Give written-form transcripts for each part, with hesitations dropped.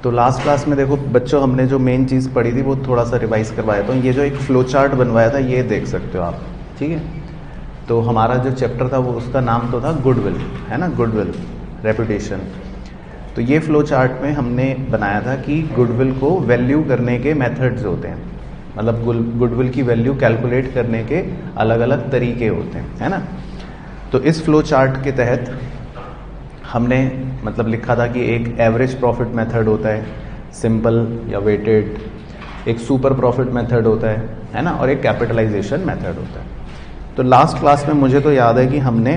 तो last class में देखो बच्चों, हमने जो मेन चीज़ पढ़ी थी वो थोड़ा सा रिवाइज करवाया था। ये जो एक फ्लो चार्ट बनवाया था ये देख सकते हो आप, ठीक है। तो हमारा जो चैप्टर था वो उसका नाम तो था गुडविल, है ना, गुडविल रेपुटेशन। तो ये फ्लो चार्ट में हमने बनाया था कि गुडविल को वैल्यू करने के मेथड्स होते हैं, मतलब गुडविल की वैल्यू कैलकुलेट करने के अलग अलग तरीके होते हैं, है ना। तो इस फ्लो चार्ट के तहत हमने मतलब लिखा था कि एक एवरेज प्रॉफिट मेथड होता है, सिंपल या वेटेड, एक सुपर प्रॉफिट मेथड होता है ना, और एक कैपिटलाइजेशन मेथड होता है। तो लास्ट क्लास में मुझे तो याद है कि हमने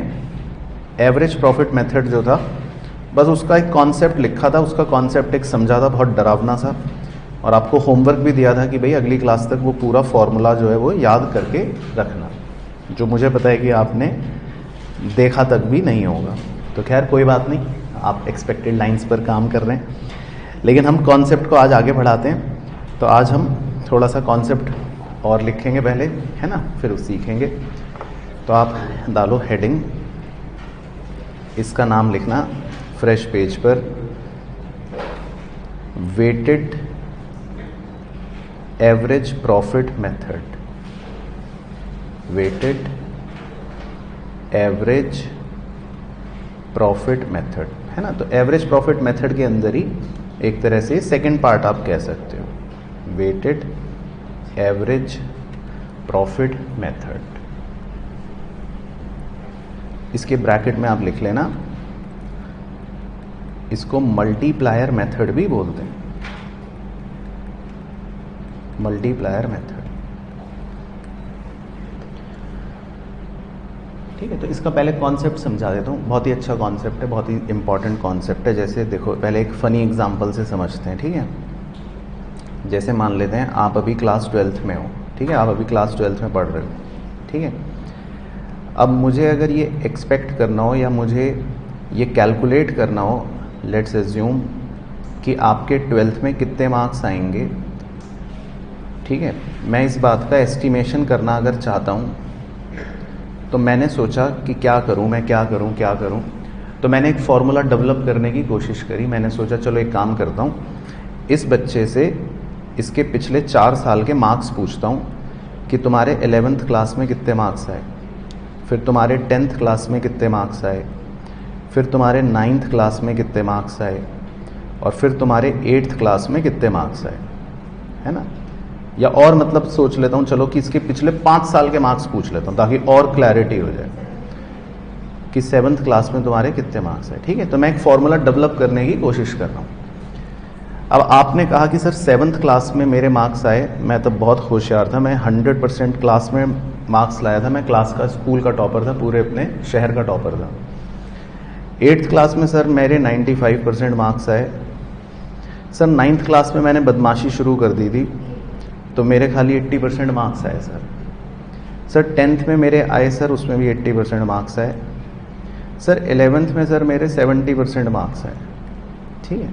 एवरेज प्रॉफिट मेथड जो था बस उसका एक कॉन्सेप्ट लिखा था, उसका कॉन्सेप्ट एक समझा था, बहुत डरावना सा, और आपको होमवर्क भी दिया था कि भाई अगली क्लास तक वो पूरा फॉर्मूला जो है वो याद करके रखना, जो मुझे पता है कि आपने देखा तक भी नहीं होगा। तो खैर कोई बात नहीं, आप एक्सपेक्टेड लाइंस पर काम कर रहे हैं, लेकिन हम कॉन्सेप्ट को आज आगे बढ़ाते हैं। तो आज हम थोड़ा सा कॉन्सेप्ट और लिखेंगे पहले, है ना, फिर सीखेंगे। तो आप डालो हेडिंग, इसका नाम लिखना फ्रेश पेज पर, weighted average profit method, weighted average profit method, है ना। तो एवरेज प्रॉफिट मेथड के अंदर ही एक तरह से सेकंड पार्ट आप कह सकते हो, वेटेड एवरेज प्रॉफिट मेथड। इसके ब्रैकेट में आप लिख लेना, इसको मल्टीप्लायर मेथड भी बोलते हैं, मल्टीप्लायर मेथड, ठीक है। तो इसका पहले कॉन्सेप्ट समझा देता हूँ, बहुत ही अच्छा कॉन्सेप्ट है, बहुत ही इंपॉर्टेंट कॉन्सेप्ट है। जैसे देखो पहले एक फ़नी एग्जांपल से समझते हैं, ठीक है। जैसे मान लेते हैं आप अभी क्लास 12th में हो, ठीक है, आप अभी क्लास 12th में पढ़ रहे हो, ठीक है। अब मुझे अगर ये एक्सपेक्ट करना हो या मुझे ये कैलकुलेट करना हो, लेट्स एज्यूम कि आपके 12th में कितने मार्क्स आएंगे, ठीक है। मैं इस बात का एस्टिमेशन करना अगर चाहता हूँ तो मैंने सोचा कि क्या करूं, मैं क्या करूं। तो मैंने एक फॉर्मूला डेवलप करने की कोशिश करी। मैंने सोचा चलो एक काम करता हूं, इस बच्चे से इसके पिछले 4 साल के मार्क्स पूछता हूं कि तुम्हारे 11th क्लास में कितने मार्क्स आए, फिर तुम्हारे 10th क्लास में कितने मार्क्स आए, फिर तुम्हारे 9th क्लास में कितने मार्क्स आए, और फिर तुम्हारे 8th क्लास में कितने मार्क्स आए, है ना। या और मतलब सोच लेता हूँ चलो कि इसके पिछले 5 साल के मार्क्स पूछ लेता हूँ ताकि और क्लैरिटी हो जाए कि 7th क्लास में तुम्हारे कितने मार्क्स है, ठीक है। तो मैं एक फॉर्मूला डेवलप करने की कोशिश कर रहा हूँ। अब आपने कहा कि सर 7th क्लास में मेरे मार्क्स आए, मैं तब बहुत होशियार था, मैं 100% क्लास में मार्क्स लाया था, मैं क्लास का, स्कूल का टॉपर था, पूरे अपने शहर का टॉपर था। 8th क्लास में सर मेरे 95% मार्क्स आए। सर 9th क्लास में मैंने बदमाशी शुरू कर दी थी तो मेरे खाली 80% मार्क्स आए सर। सर 10th में मेरे आए सर, उसमें भी 80% मार्क्स आए। सर 11th में सर मेरे 70% मार्क्स आए, ठीक है।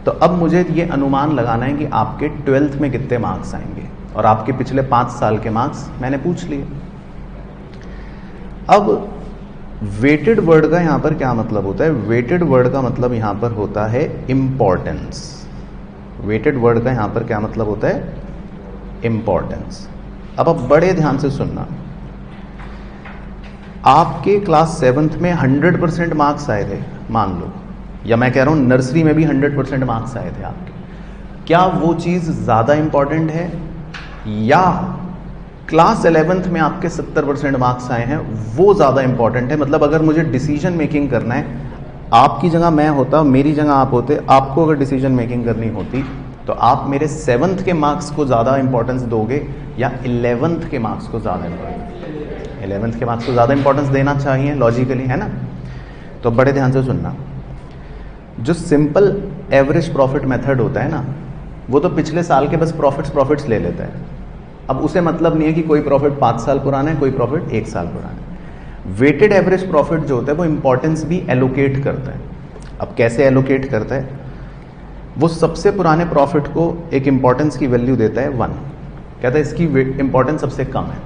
तो अब मुझे ये अनुमान लगाना है कि आपके 12th में कितने मार्क्स आएंगे, और आपके पिछले 5 साल के मार्क्स मैंने पूछ लिए। अब वेटेड वर्ड का यहाँ पर क्या मतलब होता है? वेटेड वर्ड का मतलब यहाँ पर होता है इम्पॉर्टेंस। वेटेड वर्ड का यहाँ पर क्या मतलब होता है? इम्पॉर्टेंस। अब आप बड़े ध्यान से सुनना, आपके क्लास 7th में 100% मार्क्स आए थे मान लो, या मैं कह रहा हूं नर्सरी में भी 100% मार्क्स आए थे आपके, क्या वो चीज ज्यादा इंपॉर्टेंट है या क्लास 11th में आपके 70% मार्क्स आए हैं वो ज्यादा इंपॉर्टेंट है? मतलब अगर मुझे डिसीजन मेकिंग करना है, आपकी जगह मैं होता, मेरी जगह आप होते, आपको अगर डिसीजन मेकिंग करनी होती तो आप मेरे 7th के मार्क्स को ज़्यादा इंपॉर्टेंस दोगे या 11th के मार्क्स को ज़्यादा इंपॉर्टेंस? 11th के मार्क्स को ज़्यादा इंपॉर्टेंस देना चाहिए लॉजिकली, है ना। तो बड़े ध्यान से सुनना, जो सिंपल एवरेज प्रॉफिट मेथड होता है ना, वो तो पिछले साल के बस प्रॉफिट्स ले लेता है। अब उसे मतलब नहीं है कि कोई प्रॉफिट 5 साल पुराना है, कोई प्रॉफिट 1 साल पुराना है। वेटेड एवरेज प्रॉफिट जो होता है वो इंपॉर्टेंस भी एलोकेट करता है। अब कैसे एलोकेट करता है? वो सबसे पुराने प्रॉफिट को एक इंपॉर्टेंस की वैल्यू देता है 1, कहता है इसकी इंपॉर्टेंस सबसे कम है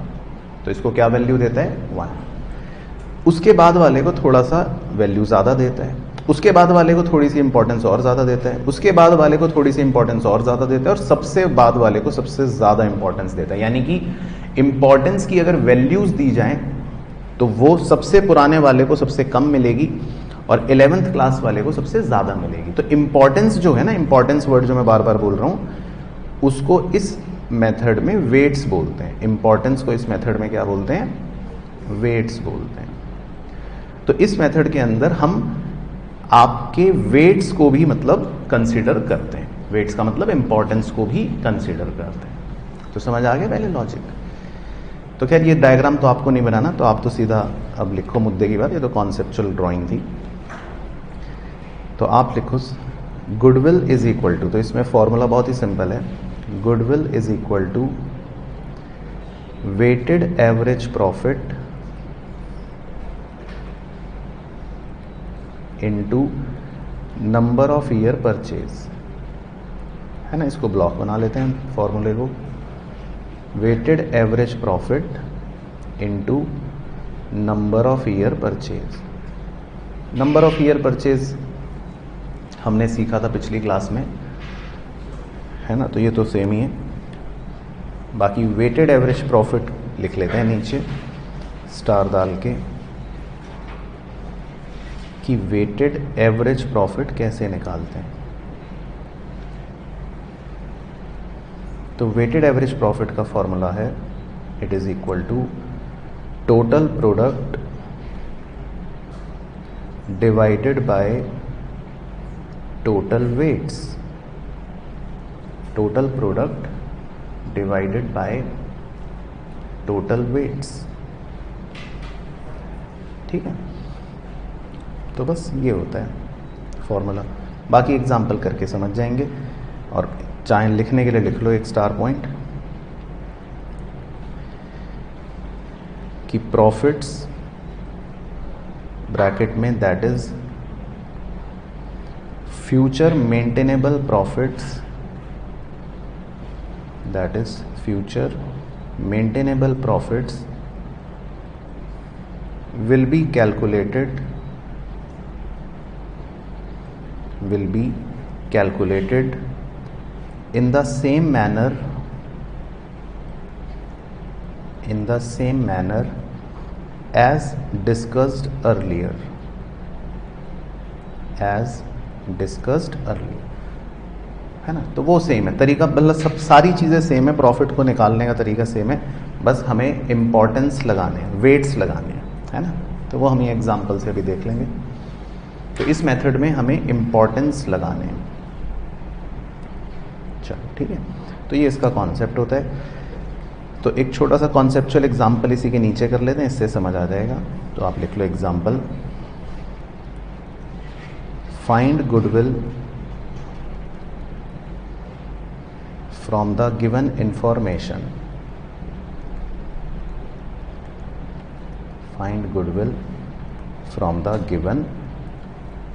तो इसको क्या वैल्यू देता है? 1। उसके बाद वाले को थोड़ा सा वैल्यू ज़्यादा देता है, उसके बाद वाले को थोड़ी सी इंपॉर्टेंस और ज़्यादा देता है, उसके बाद वाले को थोड़ी सी इंपॉर्टेंस और ज़्यादा देता है, और सबसे बाद वाले को सबसे ज़्यादा इंपॉर्टेंस देता है। यानी कि इंपॉर्टेंस की अगर वैल्यूज़ दी जाएं तो वो सबसे पुराने वाले को सबसे कम मिलेगी और 11th क्लास वाले को सबसे ज़्यादा मिलेगी। तो इंपॉर्टेंस जो है ना, इंपॉर्टेंस वर्ड जो मैं बार बार बोल रहा हूँ, उसको इस मेथड में वेट्स बोलते हैं। इंपॉर्टेंस को इस मेथड में क्या बोलते हैं? वेट्स बोलते हैं। तो इस मेथड के अंदर हम आपके वेट्स को भी मतलब कंसीडर करते हैं। वेट्स का मतलब इंपॉर्टेंस को भी कंसीडर करते हैं। तो समझ आ गया पहले लॉजिक? तो खैर ये डायग्राम तो आपको नहीं बनाना, तो आप तो सीधा अब लिखो मुद्दे की बात, ये तो कॉन्सेप्चुअल ड्राइंग थी। तो आप लिखो गुडविल इज इक्वल टू, तो इसमें फॉर्मूला बहुत ही सिंपल है, goodwill is equal to weighted average profit into number of year purchase, है ना। इसको ब्लॉक बना लेते हैं फॉर्मूले को, weighted average profit into number of year purchase. Number of year purchase हमने सीखा था पिछली क्लास में, है ना, तो ये तो सेम ही है। बाकी वेटेड एवरेज प्रॉफिट लिख लेते हैं नीचे स्टार डाल के कि वेटेड एवरेज प्रॉफिट कैसे निकालते हैं। तो वेटेड एवरेज प्रॉफिट का फॉर्मूला है, it is equal to total product divided by total weights, total product divided by total weights. ठीक है, तो बस ये होता है फॉर्मूला। बाकी एग्जाम्पल करके समझ जाएंगे, और चाहे लिखने के लिए लिख लो एक स्टार पॉइंट कि प्रॉफिट्स ब्रैकेट में that is future maintainable profits, that is future maintainable profits will be calculated in the same manner as discussed earlier, है ना। तो वो सेम है तरीका, मतलब सब सारी चीज़ें सेम है, प्रॉफिट को निकालने का तरीका सेम है, बस हमें इम्पॉर्टेंस लगाने हैं, वेट्स लगाने हैं, है ना। तो वो हम ये एग्जाम्पल से अभी देख लेंगे। तो इस मेथड में हमें इम्पॉर्टेंस लगाने हैं। चलो ठीक है, तो ये इसका कॉन्सेप्ट होता है। तो एक छोटा सा कॉन्सेप्चुअल एग्जाम्पल इसी के नीचे कर लेते हैं, इससे समझ आ जाएगा। तो आप लिख लो example, find goodwill from the given information, find goodwill from the given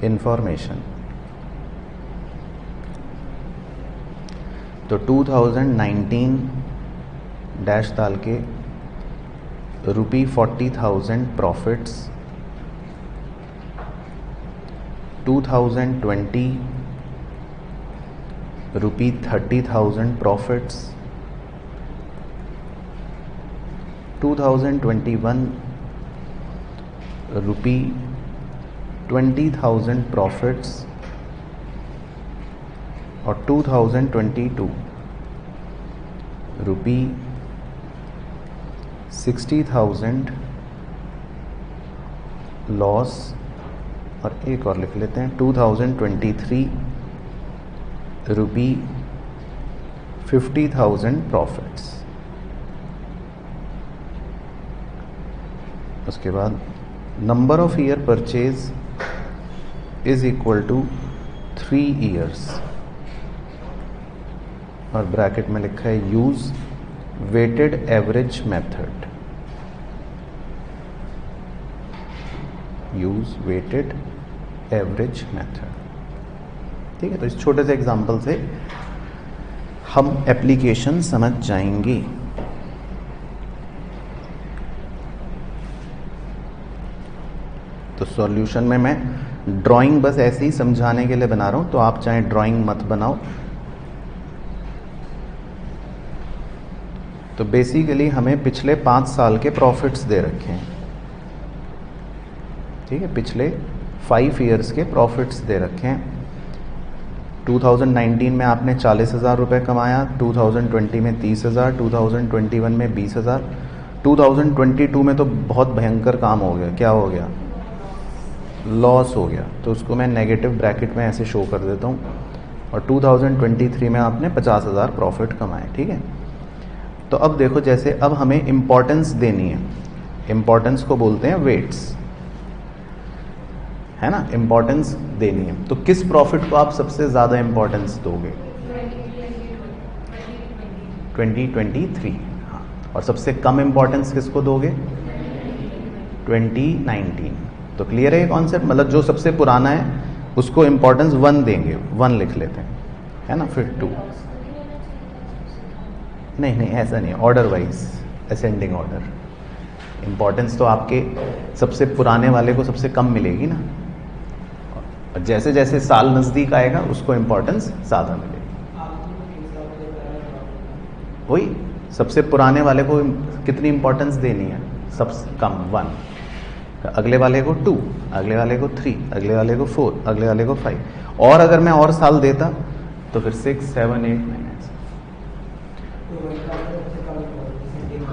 information। तो 2019 डैश डाल के ₹40,000 प्रॉफिट्स, 2020 ₹30,000 प्रॉफिट्स, 2021 ₹20,000 प्रॉफिट्स, और 2022 ₹60,000 लॉस। और एक और लिख लेते हैं, 2023 ₹50,000 प्रॉफिट्स। उसके बाद number of year purchase is equal to 3 years, और ब्रैकेट में लिखा है use weighted average method, use weighted average method. ठीक है, तो इस छोटे से एग्जांपल से हम एप्लीकेशन समझ जाएंगे। तो सॉल्यूशन में मैं ड्राइंग बस ऐसे ही समझाने के लिए बना रहा हूँ, तो आप चाहे ड्राइंग मत बनाओ। तो बेसिकली हमें पिछले 5 साल के प्रॉफिट्स दे रखे हैं, ठीक है, पिछले 5 ईयर्स के प्रॉफिट्स दे रखे हैं। 2019 में आपने 40,000 रुपये कमाया, 2020 में 30,000, 2021 में 20,000, 2022 में तो बहुत भयंकर काम हो गया। क्या हो गया? लॉस हो गया। तो उसको मैं नेगेटिव ब्रैकेट में ऐसे शो कर देता हूँ। और 2023 में आपने 50,000 प्रॉफिट कमाए, ठीक है। तो अब देखो, जैसे अब हमें इम्पोर्टेंस देनी है, इम्पोर्टेंस को बोलते हैं वेट्स, है ना, इम्पोर्टेंस देनी है। तो किस प्रॉफिट को आप सबसे ज़्यादा इम्पोर्टेंस दोगे? 2023, हाँ। और सबसे कम इम्पोर्टेंस किसको दोगे? 2019। तो क्लियर है ये कॉन्सेप्ट? मतलब जो सबसे पुराना है उसको इम्पोर्टेंस 1 देंगे, 1 लिख लेते हैं, है ना, फिर 2। नहीं, ऐसा नहीं, order wise, ascending order. Importance तो आपके सबसे पुराने वाले को सबसे कम मिलेगी ना, और जैसे जैसे साल नज़दीक आएगा उसको इम्पोर्टेंस ज़्यादा मिलेगी। वही सबसे पुराने वाले को कितनी इम्पोर्टेंस देनी है? सबसे कम 1, अगले वाले को 2, अगले वाले को 3, अगले वाले को 4, अगले वाले को 5, और अगर मैं और साल देता तो फिर 6, 7, 8, 9।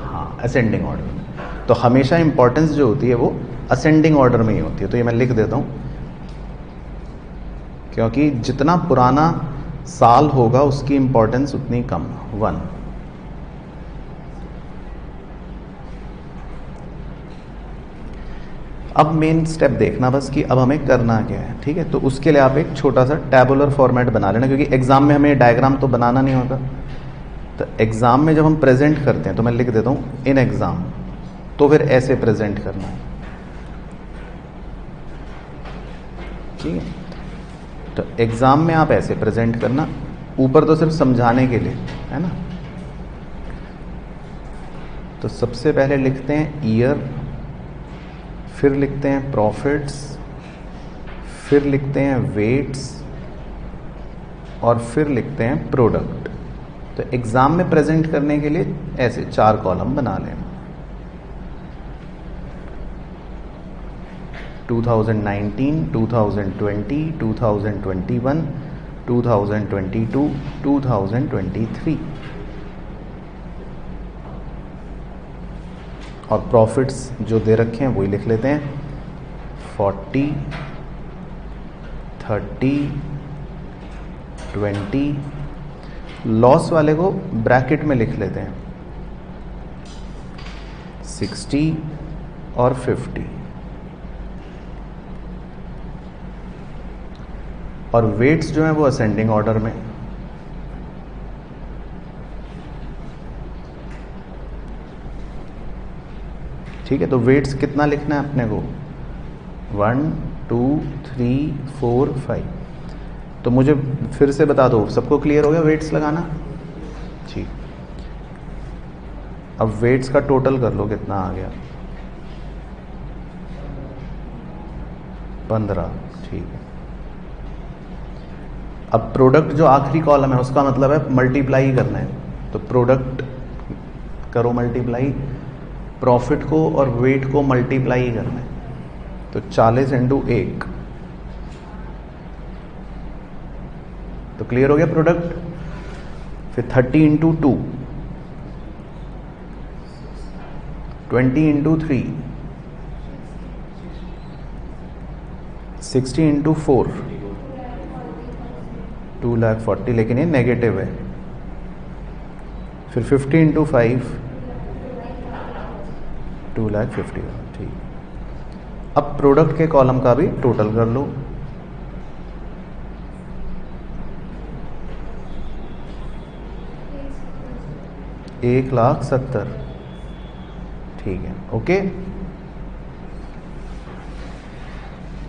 हाँ, असेंडिंग ऑर्डर। तो हमेशा इंपॉर्टेंस जो होती है वो असेंडिंग ऑर्डर में ही होती है। तो ये मैं लिख देता हूँ, क्योंकि जितना पुराना साल होगा उसकी इंपॉर्टेंस उतनी कम, 1। अब मेन स्टेप देखना बस कि अब हमें करना क्या है, ठीक है। तो उसके लिए आप एक छोटा सा टैबुलर फॉर्मेट बना लेना, क्योंकि एग्जाम में हमें डायग्राम तो बनाना नहीं होगा। तो एग्जाम में जब हम प्रेजेंट करते हैं, तो मैं लिख देता हूँ इन एग्जाम, तो फिर ऐसे प्रेजेंट करना है, ठीक है। तो एग्जाम में आप ऐसे प्रेजेंट करना, ऊपर तो सिर्फ समझाने के लिए, है ना। तो सबसे पहले लिखते हैं ईयर, फिर लिखते हैं प्रॉफिट्स, फिर लिखते हैं वेट्स, और फिर लिखते हैं प्रोडक्ट। तो एग्जाम में प्रेजेंट करने के लिए ऐसे 4 कॉलम बना लें। 2019, 2020, 2021, 2022, 2023। और प्रॉफिट्स जो दे रखे हैं वही लिख लेते हैं, 40, 30, 20। लॉस वाले को ब्रैकेट में लिख लेते हैं 60 और 50। और वेट्स जो हैं वो असेंडिंग ऑर्डर में। ठीक है, तो वेट्स कितना लिखना है अपने को? 1, 2, 3, 4, 5। तो मुझे फिर से बता दो, सबको क्लियर हो गया वेट्स लगाना? ठीक। अब वेट्स का टोटल कर लो, कितना आ गया? 15। ठीक है। अब प्रोडक्ट जो आखिरी कॉलम है उसका मतलब है मल्टीप्लाई करना है, तो प्रोडक्ट करो मल्टीप्लाई, प्रॉफिट को और वेट को मल्टीप्लाई करना है। तो 40 × 1, तो क्लियर हो गया प्रोडक्ट। फिर 30 × 2, 20 × 3, 60 × 4, 2,40,000, लेकिन ये नेगेटिव है। फिर 50 × 5, 2,50,000। ठीक। अब प्रोडक्ट के कॉलम का भी टोटल कर लो। $1,70,000। ठीक है, ओके।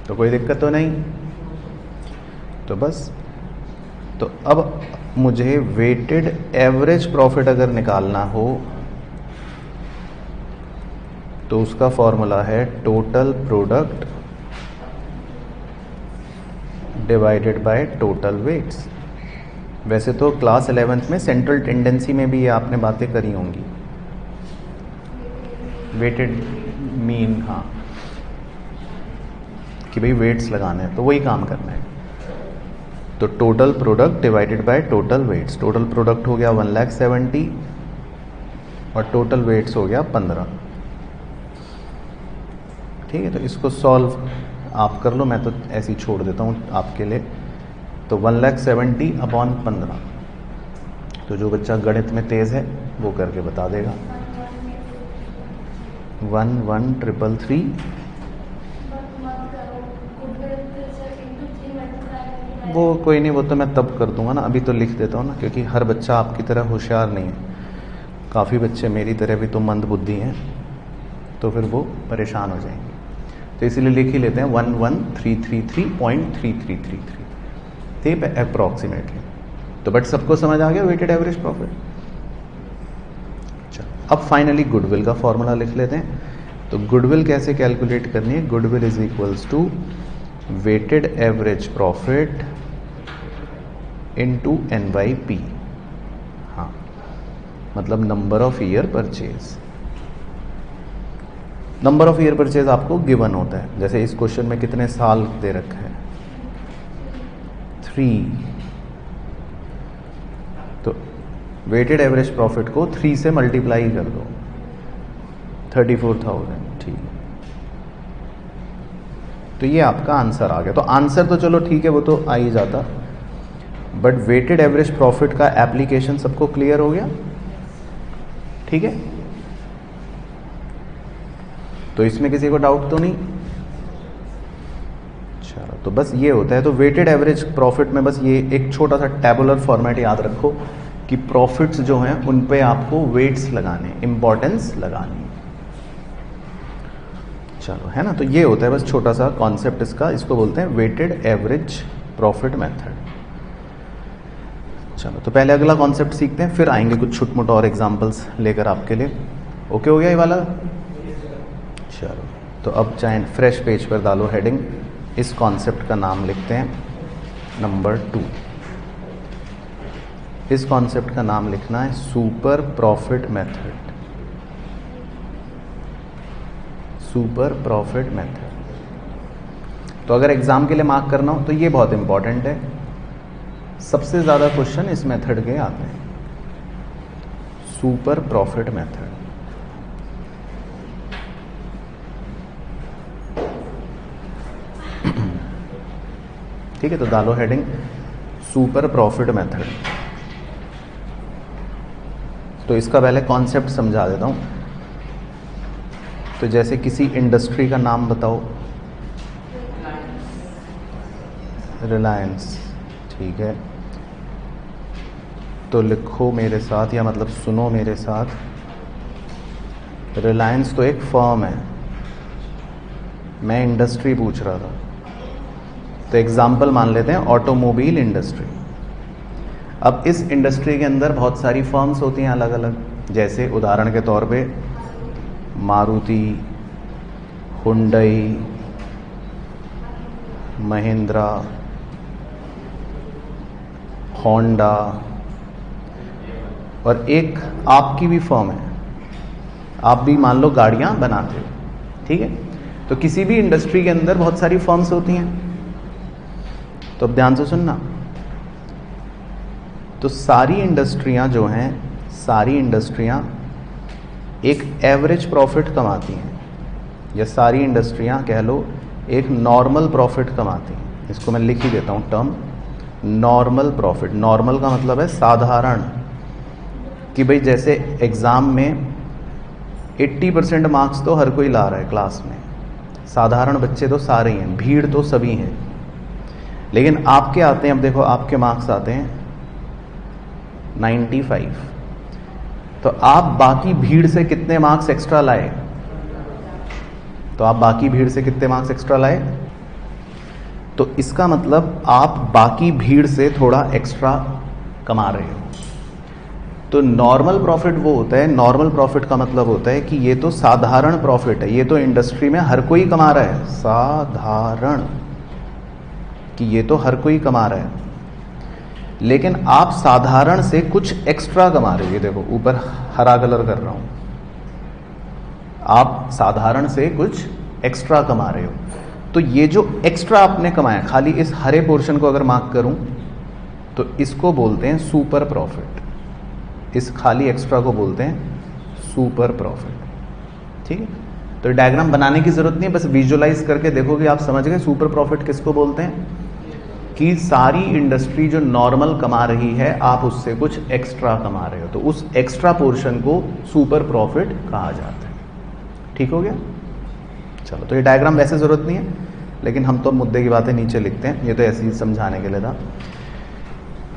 तो कोई दिक्कत तो नहीं? तो बस, तो अब मुझे वेटेड एवरेज प्रॉफिट अगर निकालना हो तो उसका फॉर्मूला है total product divided by total weights. वैसे तो क्लास 11th में सेंट्रल टेंडेंसी में भी ये आपने बातें करी होंगी, वेटेड मीन, हाँ, कि भाई वेट्स लगाने हैं तो वही काम करना है। तो total product divided by total weights, total product हो गया 1,70,000 और टोटल वेट्स हो गया 15। ठीक है, तो इसको सॉल्व आप कर लो, मैं तो ऐसे ही छोड़ देता हूँ आपके लिए। तो 1,70,000/15, तो जो बच्चा गणित में तेज़ है वो करके बता देगा। 1,1,333। वो कोई नहीं, वो तो मैं तब कर दूंगा ना, अभी तो लिख देता हूँ ना, क्योंकि हर बच्चा आपकी तरह होशियार नहीं है, काफ़ी बच्चे मेरी तरह भी तो मंद बुद्धि हैं, तो फिर वो परेशान हो जाएंगे। तो इसीलिए लिख ही लेते हैं 1,1333.3333, ठीक है, अप्रॉक्सीमेटली। तो बट सबको समझ आ गया वेटेड एवरेज प्रॉफिट। चलो अब फाइनली गुडविल का फॉर्मूला लिख लेते हैं। तो गुडविल कैसे कैलकुलेट करनी है? Goodwill is equals to weighted average profit into NYP, हाँ, मतलब number of year purchase. Number of year purchase आपको गिवन होता है, जैसे इस क्वेश्चन में कितने साल दे रखा है, 3। तो वेटेड एवरेज प्रॉफिट को 3 से मल्टीप्लाई कर दो, 34,000, ठीक। तो ये आपका आंसर आ गया। तो आंसर तो चलो ठीक है, वो तो आ ही जाता, बट वेटेड एवरेज प्रॉफिट का एप्लीकेशन सबको क्लियर हो गया, ठीक है। तो इसमें किसी को डाउट तो नहीं? चलो, तो बस ये होता है। तो वेटेड एवरेज प्रॉफिट में बस ये एक छोटा सा टेबुलर फॉर्मेट याद रखो कि प्रॉफिट्स जो हैं उन पे आपको वेट्स लगाने, इंपॉर्टेंस लगानी। चलो, है ना। तो ये होता है बस छोटा सा कॉन्सेप्ट इसका, इसको बोलते हैं वेटेड एवरेज प्रॉफिट मेथड। चलो, तो पहले अगला कॉन्सेप्ट सीखते हैं, फिर आएंगे कुछ छुटमुट और एग्जांपल्स लेकर आपके लिए। ओके हो गया ये वाला? चलो, तो अब चाहे फ्रेश पेज पर डालो हेडिंग, इस कॉन्सेप्ट का नाम लिखते हैं नंबर 2। इस कॉन्सेप्ट का नाम लिखना है super profit method. Super profit method. तो अगर एग्जाम के लिए मार्क करना हो तो ये बहुत इंपॉर्टेंट है, सबसे ज़्यादा क्वेश्चन इस मेथड के आते हैं, सुपर प्रॉफिट मेथड। ठीक है, तो डालो हेडिंग सुपर प्रॉफिट मेथड। तो इसका पहले कॉन्सेप्ट समझा देता हूं। तो जैसे किसी इंडस्ट्री का नाम बताओ, रिलायंस, ठीक है। तो लिखो मेरे साथ, या मतलब सुनो मेरे साथ, रिलायंस तो एक फर्म है, मैं इंडस्ट्री पूछ रहा था। तो एग्जाम्पल मान लेते हैं ऑटोमोबाइल इंडस्ट्री। अब इस इंडस्ट्री के अंदर बहुत सारी फर्म्स होती हैं अलग अलग, जैसे उदाहरण के तौर पे मारुति, हुंडई, महिंद्रा, होंडा, और एक आपकी भी फर्म है, आप भी मान लो गाड़ियां बनाते हो, ठीक है। तो किसी भी इंडस्ट्री के अंदर बहुत सारी फर्म्स होती हैं। तो अब ध्यान से सुनना, तो सारी इंडस्ट्रियां जो हैं, सारी इंडस्ट्रियां एक एवरेज प्रॉफिट कमाती हैं, या सारी इंडस्ट्रियां कह लो एक नॉर्मल प्रॉफिट कमाती हैं। इसको मैं लिख ही देता हूं टर्म, नॉर्मल प्रॉफिट। नॉर्मल का मतलब है साधारण, कि भाई जैसे एग्जाम में 80% मार्क्स तो हर कोई ला रहा है क्लास में, साधारण बच्चे तो सारे ही हैं, भीड़ तो सभी हैं, लेकिन आपके आते हैं, अब देखो आपके मार्क्स आते हैं 95, तो आप बाकी भीड़ से कितने मार्क्स एक्स्ट्रा लाए? तो आप बाकी भीड़ से कितने मार्क्स एक्स्ट्रा लाए? तो इसका मतलब आप बाकी भीड़ से थोड़ा एक्स्ट्रा कमा रहे हो। तो नॉर्मल प्रॉफिट वो होता है, नॉर्मल प्रॉफिट का मतलब होता है कि ये तो साधारण प्रॉफिट है, ये तो इंडस्ट्री में हर कोई कमा रहा है, साधारण। कि ये तो हर कोई कमा रहा है, लेकिन आप साधारण से कुछ एक्स्ट्रा कमा रहे हो। ये देखो ऊपर हरा कलर कर रहा हूं, आप साधारण से कुछ एक्स्ट्रा कमा रहे हो। तो ये जो एक्स्ट्रा आपने कमाया, खाली इस हरे पोर्शन को अगर मार्क करूं तो इसको बोलते हैं सुपर प्रॉफिट। इस खाली एक्स्ट्रा को बोलते हैं सुपर प्रॉफिट। ठीक है, तो डायग्राम बनाने की जरूरत नहीं है, बस विजुअलाइज करके देखोगे आप समझ गए सुपर प्रॉफिट किसको बोलते हैं। कि सारी इंडस्ट्री जो नॉर्मल कमा रही है, आप उससे कुछ एक्स्ट्रा कमा रहे हो, तो उस एक्स्ट्रा पोर्शन को सुपर प्रॉफिट कहा जाता है। ठीक हो गया। चलो, तो ये डायग्राम वैसे जरूरत नहीं है, लेकिन हम तो मुद्दे की बातें नीचे लिखते हैं, ये तो ऐसे ही समझाने के लिए था।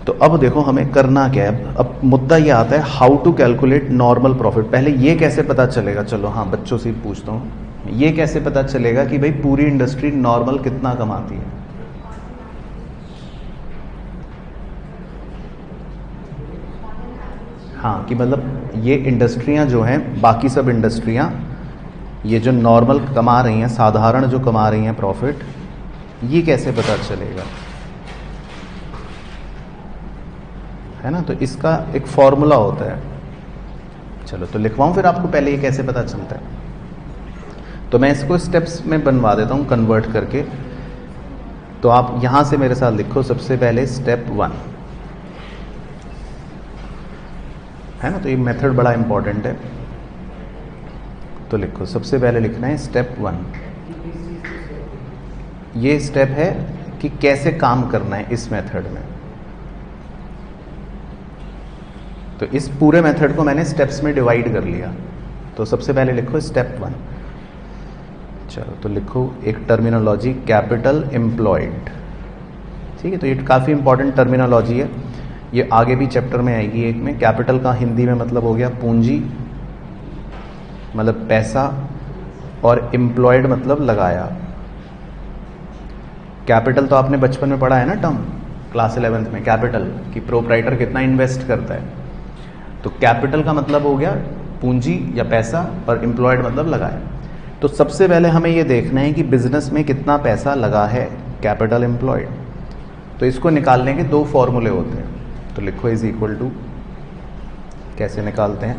तो अब देखो हमें करना क्या है। अब मुद्दा ये आता है how to calculate normal profit. पहले ये कैसे पता चलेगा, चलो हाँ बच्चों से पूछता हूँ, ये कैसे पता चलेगा कि भाई पूरी इंडस्ट्री नॉर्मल कितना कमाती है। हाँ, कि मतलब ये इंडस्ट्रियां जो हैं, बाकी सब इंडस्ट्रियां ये जो नॉर्मल कमा रही हैं, साधारण जो कमा रही हैं प्रॉफिट, ये कैसे पता चलेगा, है ना। तो इसका एक फॉर्मूला होता है। चलो तो लिखवाऊं फिर आपको पहले ये कैसे पता चलता है। तो मैं इसको स्टेप्स में बनवा देता हूं कन्वर्ट करके। तो आप यहां से मेरे साथ लिखो, सबसे पहले स्टेप 1, है ना। तो ये मेथड बड़ा इंपॉर्टेंट है। तो लिखो, सबसे पहले लिखना है स्टेप 1। ये स्टेप है कि कैसे काम करना है इस मेथड में। तो इस पूरे मेथड को मैंने स्टेप्स में डिवाइड कर लिया। तो सबसे पहले लिखो स्टेप 1। चलो तो लिखो एक टर्मिनोलॉजी, कैपिटल एम्प्लॉयड। ठीक है, तो ये काफ़ी इंपॉर्टेंट टर्मिनोलॉजी है, ये आगे भी चैप्टर में आएगी एक में। कैपिटल का हिंदी में मतलब हो गया पूंजी, मतलब पैसा, और एम्प्लॉयड मतलब लगाया। कैपिटल तो आपने बचपन में पढ़ा है ना टर्म, क्लास 11th में, कैपिटल कि प्रोप्राइटर कितना इन्वेस्ट करता है। तो कैपिटल का मतलब हो गया पूंजी या पैसा, और एम्प्लॉयड मतलब लगाया। तो सबसे पहले हमें ये देखना है कि बिजनेस में कितना पैसा लगा है, कैपिटल एम्प्लॉयड। तो इसको निकालने के दो फॉर्मूले होते हैं। तो लिखो इज इक्वल टू, कैसे निकालते हैं,